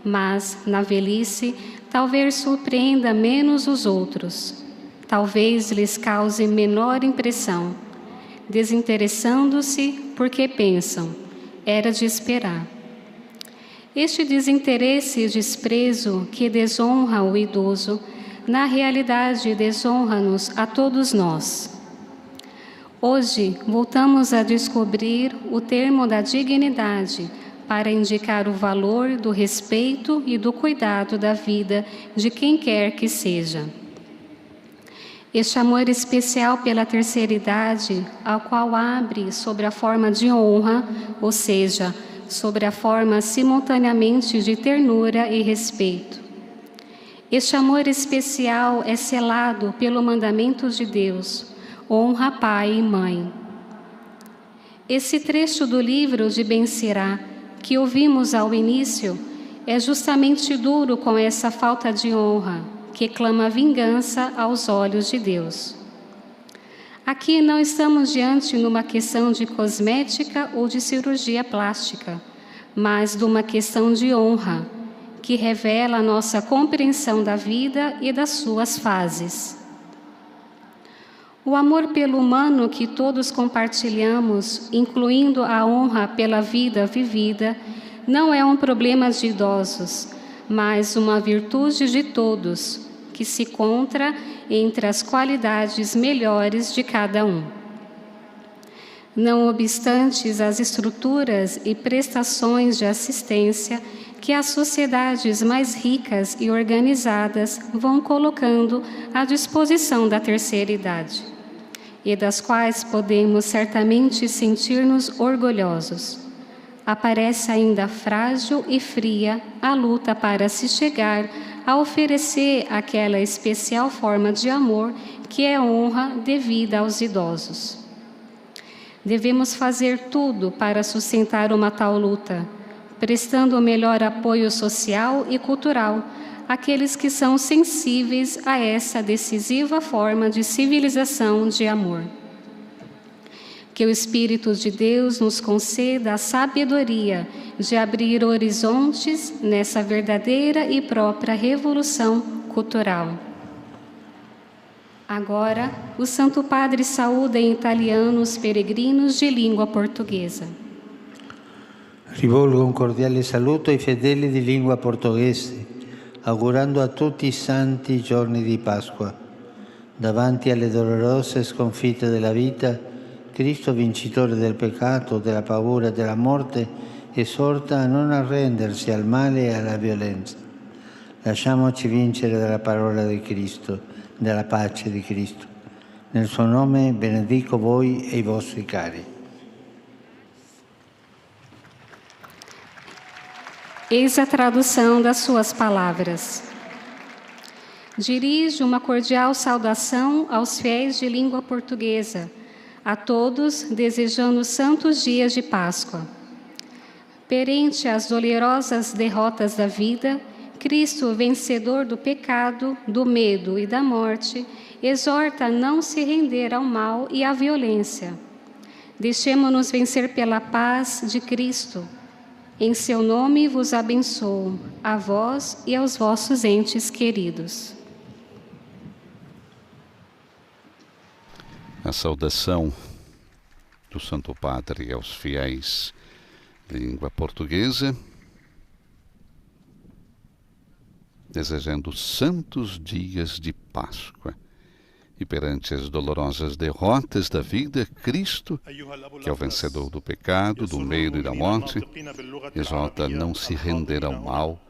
mas, na velhice, talvez surpreenda menos os outros, talvez lhes cause menor impressão, desinteressando-se porque pensam, era de esperar. Este desinteresse e desprezo que desonra o idoso, na realidade desonra-nos a todos nós. Hoje, voltamos a descobrir o termo da dignidade para indicar o valor do respeito e do cuidado da vida de quem quer que seja. Este amor especial pela terceira idade, ao qual abre sobre a forma de honra, ou seja, sobre a forma simultaneamente de ternura e respeito. Este amor especial é selado pelo mandamento de Deus, honra pai e mãe. Esse trecho do livro de Ben Sirá, que ouvimos ao início, é justamente duro com essa falta de honra, que clama vingança aos olhos de Deus. Aqui não estamos diante de uma questão de cosmética ou de cirurgia plástica, mas de uma questão de honra, que revela a nossa compreensão da vida e das suas fases. O amor pelo humano que todos compartilhamos, incluindo a honra pela vida vivida, não é um problema de idosos, mas uma virtude de todos, que se encontra entre as qualidades melhores de cada um. Não obstante as estruturas e prestações de assistência que as sociedades mais ricas e organizadas vão colocando à disposição da terceira idade, e das quais podemos certamente sentir-nos orgulhosos, aparece ainda frágil e fria a luta para se chegar a oferecer aquela especial forma de amor que é honra devida aos idosos. Devemos fazer tudo para sustentar uma tal luta, prestando o melhor apoio social e cultural àqueles que são sensíveis a essa decisiva forma de civilização de amor. Que o Espírito de Deus nos conceda a sabedoria de abrir horizontes nessa verdadeira e própria revolução cultural. Agora, o Santo Padre saúda em italiano os peregrinos de língua portuguesa. Rivolgo un cordiale saluto ai fedeli di lingua portoghese, augurando a tutti i santi giorni di Pasqua. Davanti alle dolorose sconfitte della vita, Cristo, vincitore del peccato, della paura e della morte, esorta a non arrendersi al male e alla violenza. Lasciamoci vincere dalla parola di Cristo, della pace di Cristo. Nel suo nome benedico voi e i vostri cari. Eis a tradução das suas palavras. Dirijo uma cordial saudação aos fiéis de língua portuguesa, a todos desejando santos dias de Páscoa. Perante as dolorosas derrotas da vida, Cristo, vencedor do pecado, do medo e da morte, exorta a não se render ao mal e à violência. Deixemo-nos vencer pela paz de Cristo. Em seu nome vos abençoo, a vós e aos vossos entes queridos. A saudação do Santo Padre aos fiéis de língua portuguesa, desejando santos dias de Páscoa. E perante as dolorosas derrotas da vida, Cristo, que é o vencedor do pecado, do medo e da morte, exorta a não se render ao mal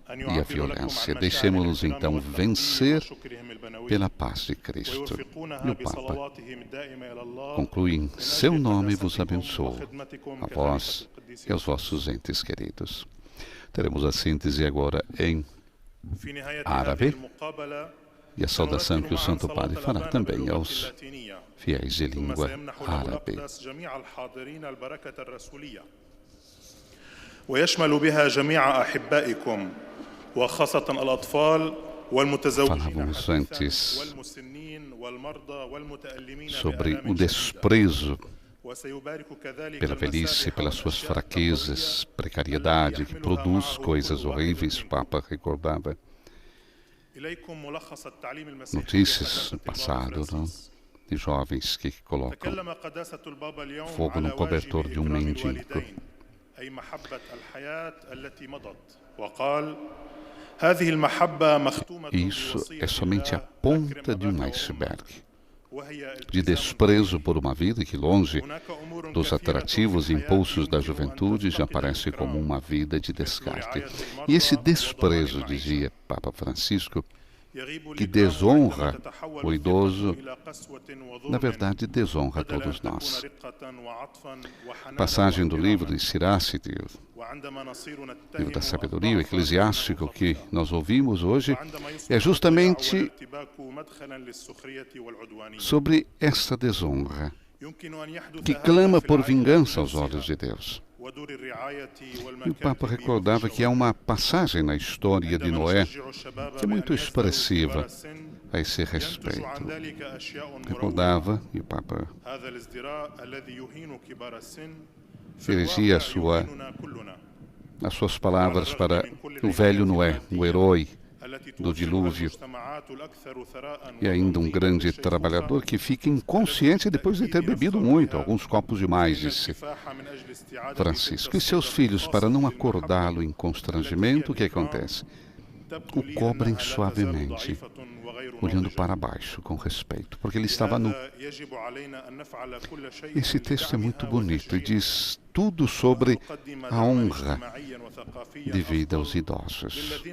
e à violência. Deixemos-nos então vencer pela paz de Cristo. E o Papa conclui: em seu nome vos abençoo, a vós e aos vossos entes queridos. Teremos a síntese agora em árabe e a saudação que o Santo Padre fará também aos fiéis de língua árabe. ويشمل بها جميع أحبائكم وخاصة الأطفال Falávamos antes sobre o desprezo pela velhice, pelas suas fraquezas, precariedade, que produz coisas horríveis. O Papa recordava notícias no passado, não? De jovens que colocam fogo no cobertor de um mendigo. Isso é somente a ponta de um iceberg de desprezo por uma vida que, longe dos atrativos e impulsos da juventude, já parece como uma vida de descarte. E esse desprezo, dizia Papa Francisco, que desonra o idoso, na verdade desonra todos nós. Passagem do livro de Siracide, livro da sabedoria, o eclesiástico que nós ouvimos hoje, é justamente sobre essa desonra, que clama por vingança aos olhos de Deus. E o Papa recordava que há uma passagem na história de Noé que é muito expressiva a esse respeito. Recordava, e o Papa dirigia as suas palavras para o velho Noé, o herói do dilúvio, e ainda um grande trabalhador que fica inconsciente depois de ter bebido muito, alguns copos demais, disse Francisco. E seus filhos, para não acordá-lo em constrangimento, o que acontece? O cobrem suavemente, olhando para baixo com respeito, porque ele estava nu. Esse texto é muito bonito e diz tudo sobre a honra devida aos idosos.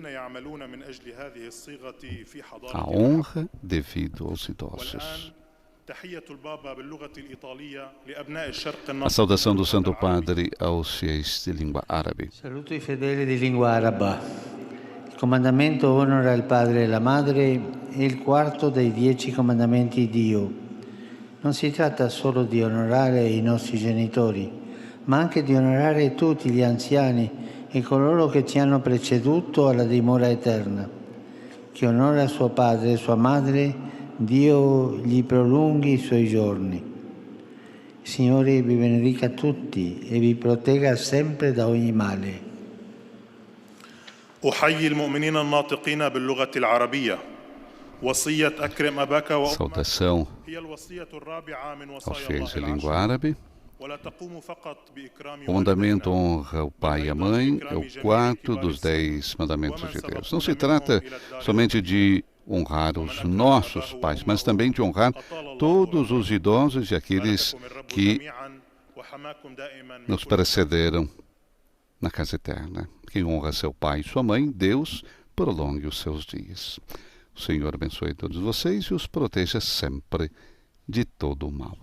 A honra devida aos idosos. A saudação do Santo Padre aos fiéis de língua árabe. Saluto i fedeli di lingua araba. Il comandamento onora il padre e la madre è il quarto dei 10 comandamenti di Dio. Non si tratta solo di onorare i nostri genitori, ma anche di onorare tutti gli anziani e coloro che ci hanno preceduto alla dimora eterna. Chi onora suo padre e sua madre, Dio gli prolunghi i suoi giorni. Il Signore vi benedica tutti e vi protegga sempre da ogni male. أحيي المؤمنين الناطقين باللغة العربية وصية أكرم أباك وأمك Saudação هي الوصية الرابعة من aos وصايا fiéis de الله língua العشر árabe. ولا تقوم فقط بإكرام O mandamento والدينا honra o pai e a mãe, é o quarto dos 10 mandamentos de Deus. Não se trata somente de honrar os nossos pais, mas também de honrar todos os idosos e aqueles que nos precederam na casa eterna. Quem honra seu pai e sua mãe, Deus prolongue os seus dias. O Senhor abençoe todos vocês e os proteja sempre de todo o mal.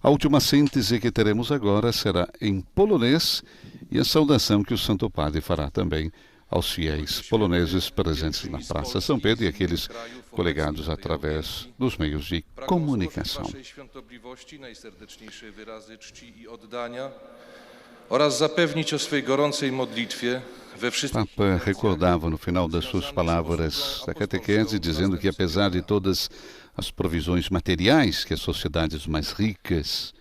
A última síntese que teremos agora será em polonês e a saudação que o Santo Padre fará também aos fiéis poloneses presentes na Praça São Pedro e aqueles colegados através dos meios de comunicação. Oraz zapewnić o swej gorącej modlitwie we O wszystkich. Papa recordava no final das suas palavras da catequese, dizendo que apesar de todas as provisões materiais que as sociedades mais ricas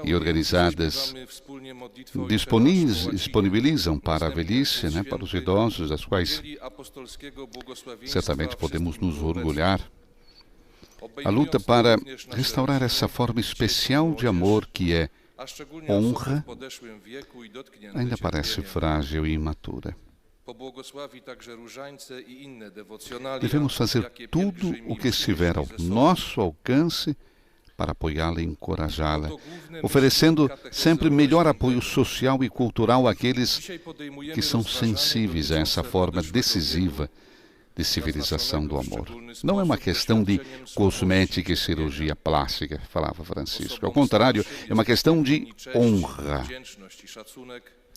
e organizadas disponibilizam para a velhice, para os idosos, das quais certamente podemos nos orgulhar, a luta para restaurar essa forma especial de amor que é honra ainda parece frágil e imatura. Devemos fazer tudo o que estiver ao nosso alcance para apoiá-la e encorajá-la, oferecendo sempre melhor apoio social e cultural àqueles que são sensíveis a essa forma decisiva de civilização do amor. Não é uma questão de cosmética e cirurgia plástica, falava Francisco. Ao contrário, é uma questão de honra,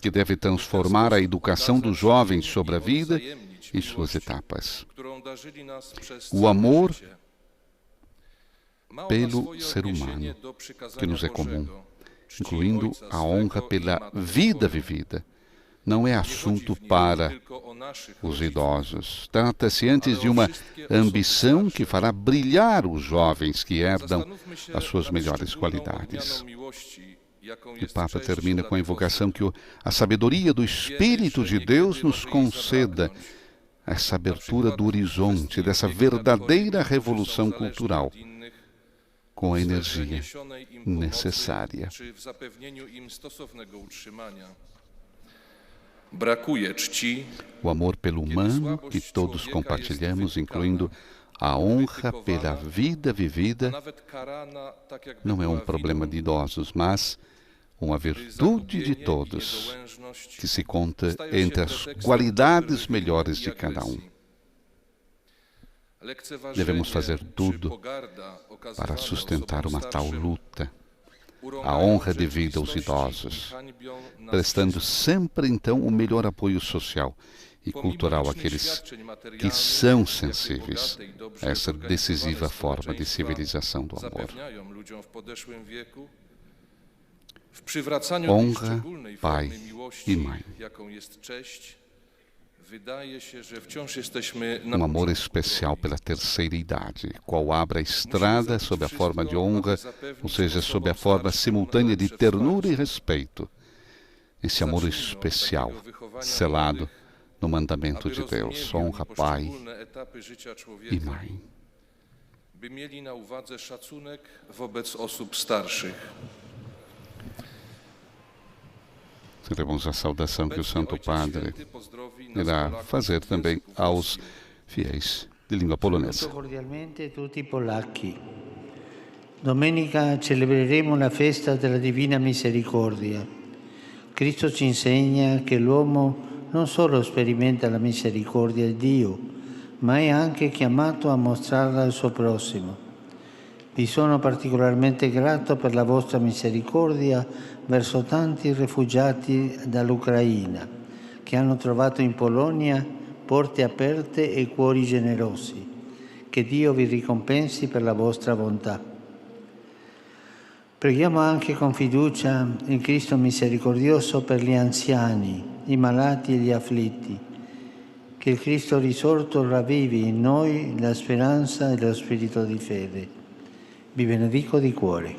que deve transformar a educação dos jovens sobre a vida e suas etapas. O amor pelo ser humano, que nos é comum, incluindo a honra pela vida vivida, não é assunto para os idosos. Trata-se antes de uma ambição que fará brilhar os jovens que herdam as suas melhores qualidades. E o Papa termina com a invocação que a sabedoria do Espírito de Deus nos conceda essa abertura do horizonte, dessa verdadeira revolução cultural, com a energia necessária. O amor pelo humano que todos compartilhamos, incluindo a honra pela vida vivida, não é um problema de idosos, mas uma virtude de todos, que se conta entre as qualidades melhores de cada um. Devemos fazer tudo para sustentar uma tal luta, a honra devida aos idosos, prestando sempre, então, o melhor apoio social e cultural àqueles que são sensíveis a essa decisiva forma de civilização do amor. Honra pai e mãe. Um amor especial pela terceira idade, qual abre a estrada sob a forma de honra, ou seja, sob a forma simultânea de ternura e respeito. Esse amor especial, selado no mandamento de Deus, honra pai e mãe. Teremos a saudação que o Santo Padre irá fazer também aos fiéis de língua polonesa. Cordialmente tutti i polacchi. Domenica celebreremo la festa della Divina Misericordia. Cristo ci insegna che l'uomo non solo sperimenta la misericordia di Dio, ma è anche chiamato a mostrarla al suo prossimo. Vi sono particolarmente grato per la vostra misericordia verso tanti rifugiati dall'Ucraina, che hanno trovato in Polonia porte aperte e cuori generosi. Che Dio vi ricompensi per la vostra bontà. Preghiamo anche con fiducia in Cristo misericordioso per gli anziani, i malati e gli afflitti. Che il Cristo risorto ravvivi in noi la speranza e lo spirito di fede. Vi benedico di cuore.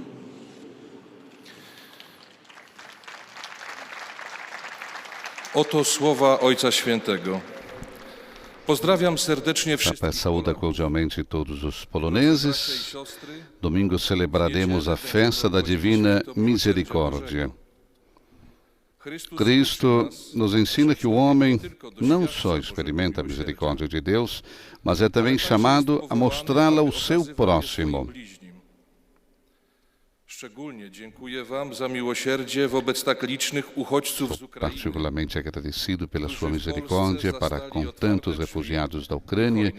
Oto słowa Ojca Świętego. Pozdrawiam serdecznie wszystkich. Papa saúda cordialmente todos os poloneses. Domingo celebraremos a festa da Divina Misericórdia. Cristo nos ensina que o homem não só experimenta a misericórdia de Deus, mas é também chamado a mostrá-la ao seu próximo. Szczególnie dziękuję Wam za miłosierdzie wobec tak licznych uchodźców z Ukrainy. Particularmente agradecido pela sua misericórdia para com tantos refugiados da Ucrânia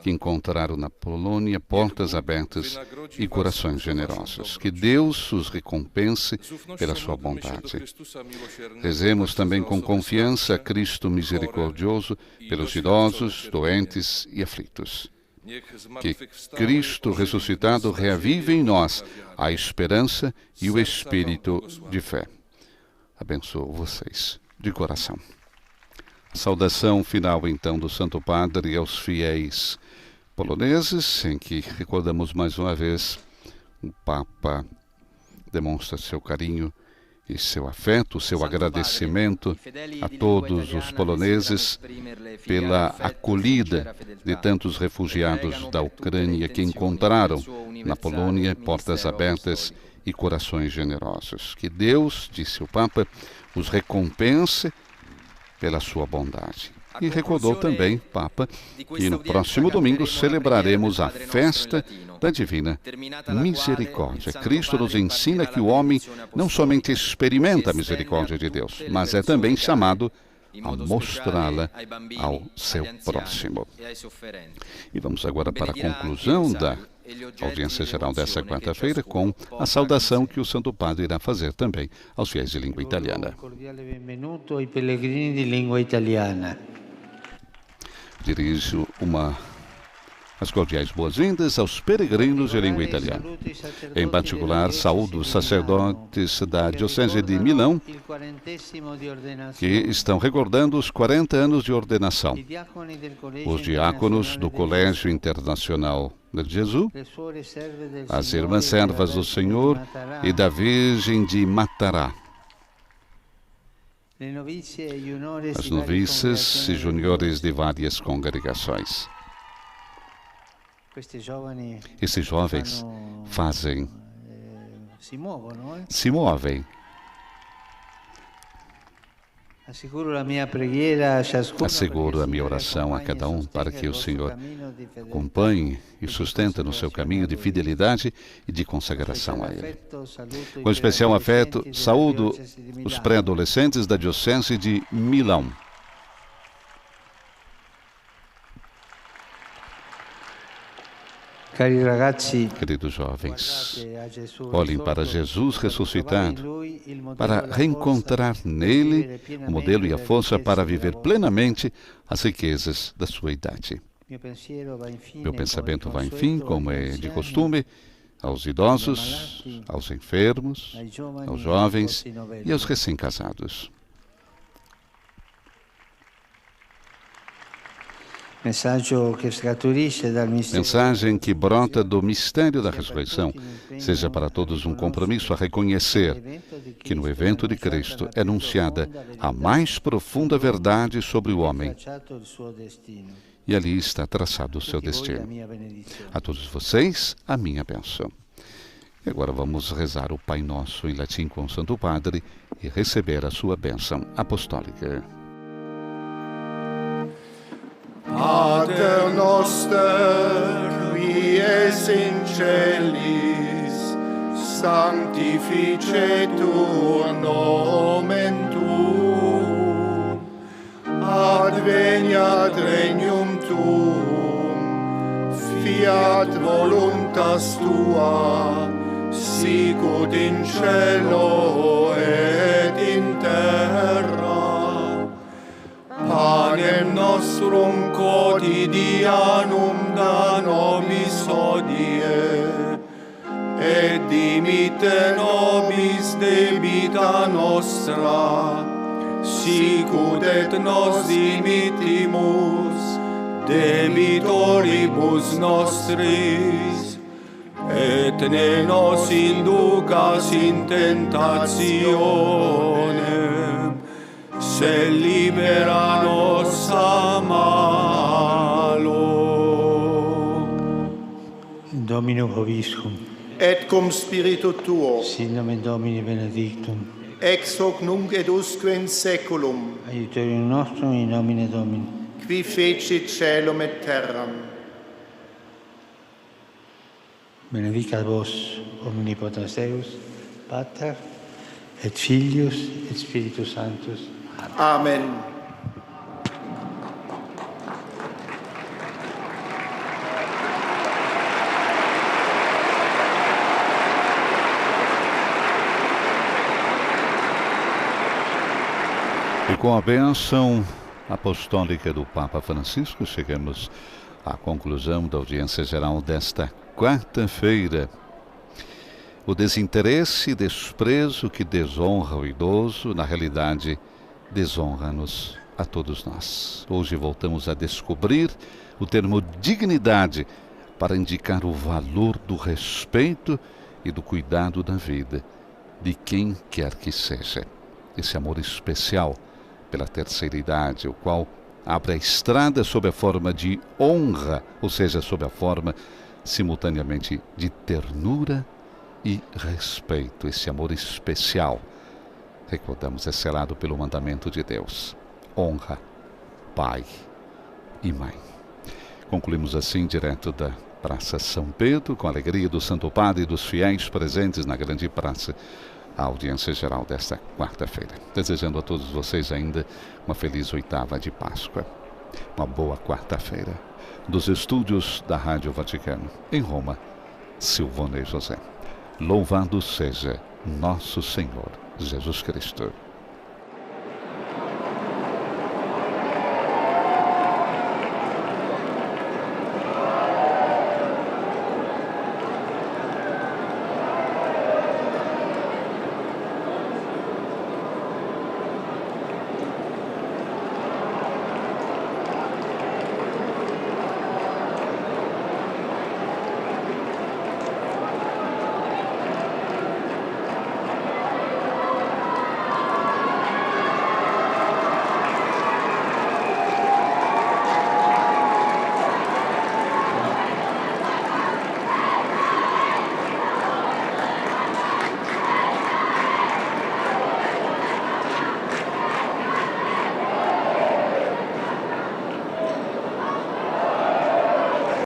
que encontraram na Polônia portas abertas e corações generosos. Que Deus os recompense pela sua bondade. Rezemos também com confiança a Cristo misericordioso pelos idosos, doentes e aflitos. Que Cristo ressuscitado reavive em nós a esperança e o espírito de fé. Abençoo vocês de coração. Saudação final, então, do Santo Padre aos fiéis poloneses, em que recordamos mais uma vez o Papa demonstra seu carinho e seu afeto, seu agradecimento a todos os poloneses pela acolhida de tantos refugiados da Ucrânia que encontraram na Polônia portas abertas e corações generosos. Que Deus, disse o Papa, os recompense pela sua bondade. E recordou também, Papa, que no próximo domingo celebraremos a festa da Divina Misericórdia. Cristo nos ensina que o homem não somente experimenta a misericórdia de Deus, mas é também chamado a mostrá-la ao seu próximo. E vamos agora para a conclusão da audiência geral dessa quarta-feira com a saudação que o Santo Padre irá fazer também aos fiéis de língua italiana. Dirijo as cordiais boas-vindas aos peregrinos de língua italiana. Em particular, saúdo os sacerdotes da Diocese de Milão, que estão recordando os 40 anos de ordenação. Os diáconos do Colégio Internacional de Jesus, as irmãs servas do Senhor e da Virgem de Matará, as noviças e juniores de várias congregações. Esses jovens se movem. Asseguro a minha oração a cada um para que o Senhor acompanhe e sustente no seu caminho de fidelidade e de consagração a Ele. Com especial afeto, saúdo os pré-adolescentes da Diocese de Milão. Queridos jovens, olhem para Jesus ressuscitado, para reencontrar nele o modelo e a força para viver plenamente as riquezas da sua idade. Meu pensamento vai, enfim, como é de costume, aos idosos, aos enfermos, aos jovens e aos recém-casados. Mensagem que brota do mistério da ressurreição, seja para todos um compromisso a reconhecer que no evento de Cristo é anunciada a mais profunda verdade sobre o homem. E ali está traçado o seu destino. A todos vocês, a minha bênção. E agora vamos rezar o Pai Nosso em latim com o Santo Padre e receber a sua bênção apostólica. Pater noster, qui es in celis, sanctificetur nomen tuum, adveniat regnum tuum, fiat voluntas tua, sicut in cielo et in terra. Panem nostrum quotidianum da nobis hodie, et dimitte nobis debita nostra, sicut et nos dimittimus debitoribus nostris, et ne nos inducas in tentationem, se libera nos a malo. Domino vobiscum. Et cum spiritu tuo. Sin nomen Domini benedictum. Ex hoc nunc et usque in saeculum. Aiuterium nostrum in nomine Domini. Qui fecit caelum et terram. Benedicat vos omnipotens Deus, Pater, et Filius, et Spiritus Sanctus. Amen. E com a bênção apostólica do Papa Francisco, chegamos à conclusão da audiência geral desta quarta-feira. O desinteresse e desprezo que desonra o idoso, na realidade, desonra-nos a todos nós. Hoje voltamos a descobrir o termo dignidade para indicar o valor do respeito e do cuidado da vida de quem quer que seja. Esse amor especial pela terceira idade, o qual abre a estrada sob a forma de honra, ou seja, sob a forma simultaneamente de ternura e respeito. Esse amor especial, recordamos, é selado pelo mandamento de Deus: honra pai e mãe. Concluímos assim, direto da Praça São Pedro, com a alegria do Santo Padre e dos fiéis presentes na grande praça, a audiência geral desta quarta-feira. Desejando a todos vocês ainda uma feliz oitava de Páscoa. Uma boa quarta-feira. Dos estúdios da Rádio Vaticano, em Roma, Silvonei José. Louvado seja nosso Senhor Jesus Cristo.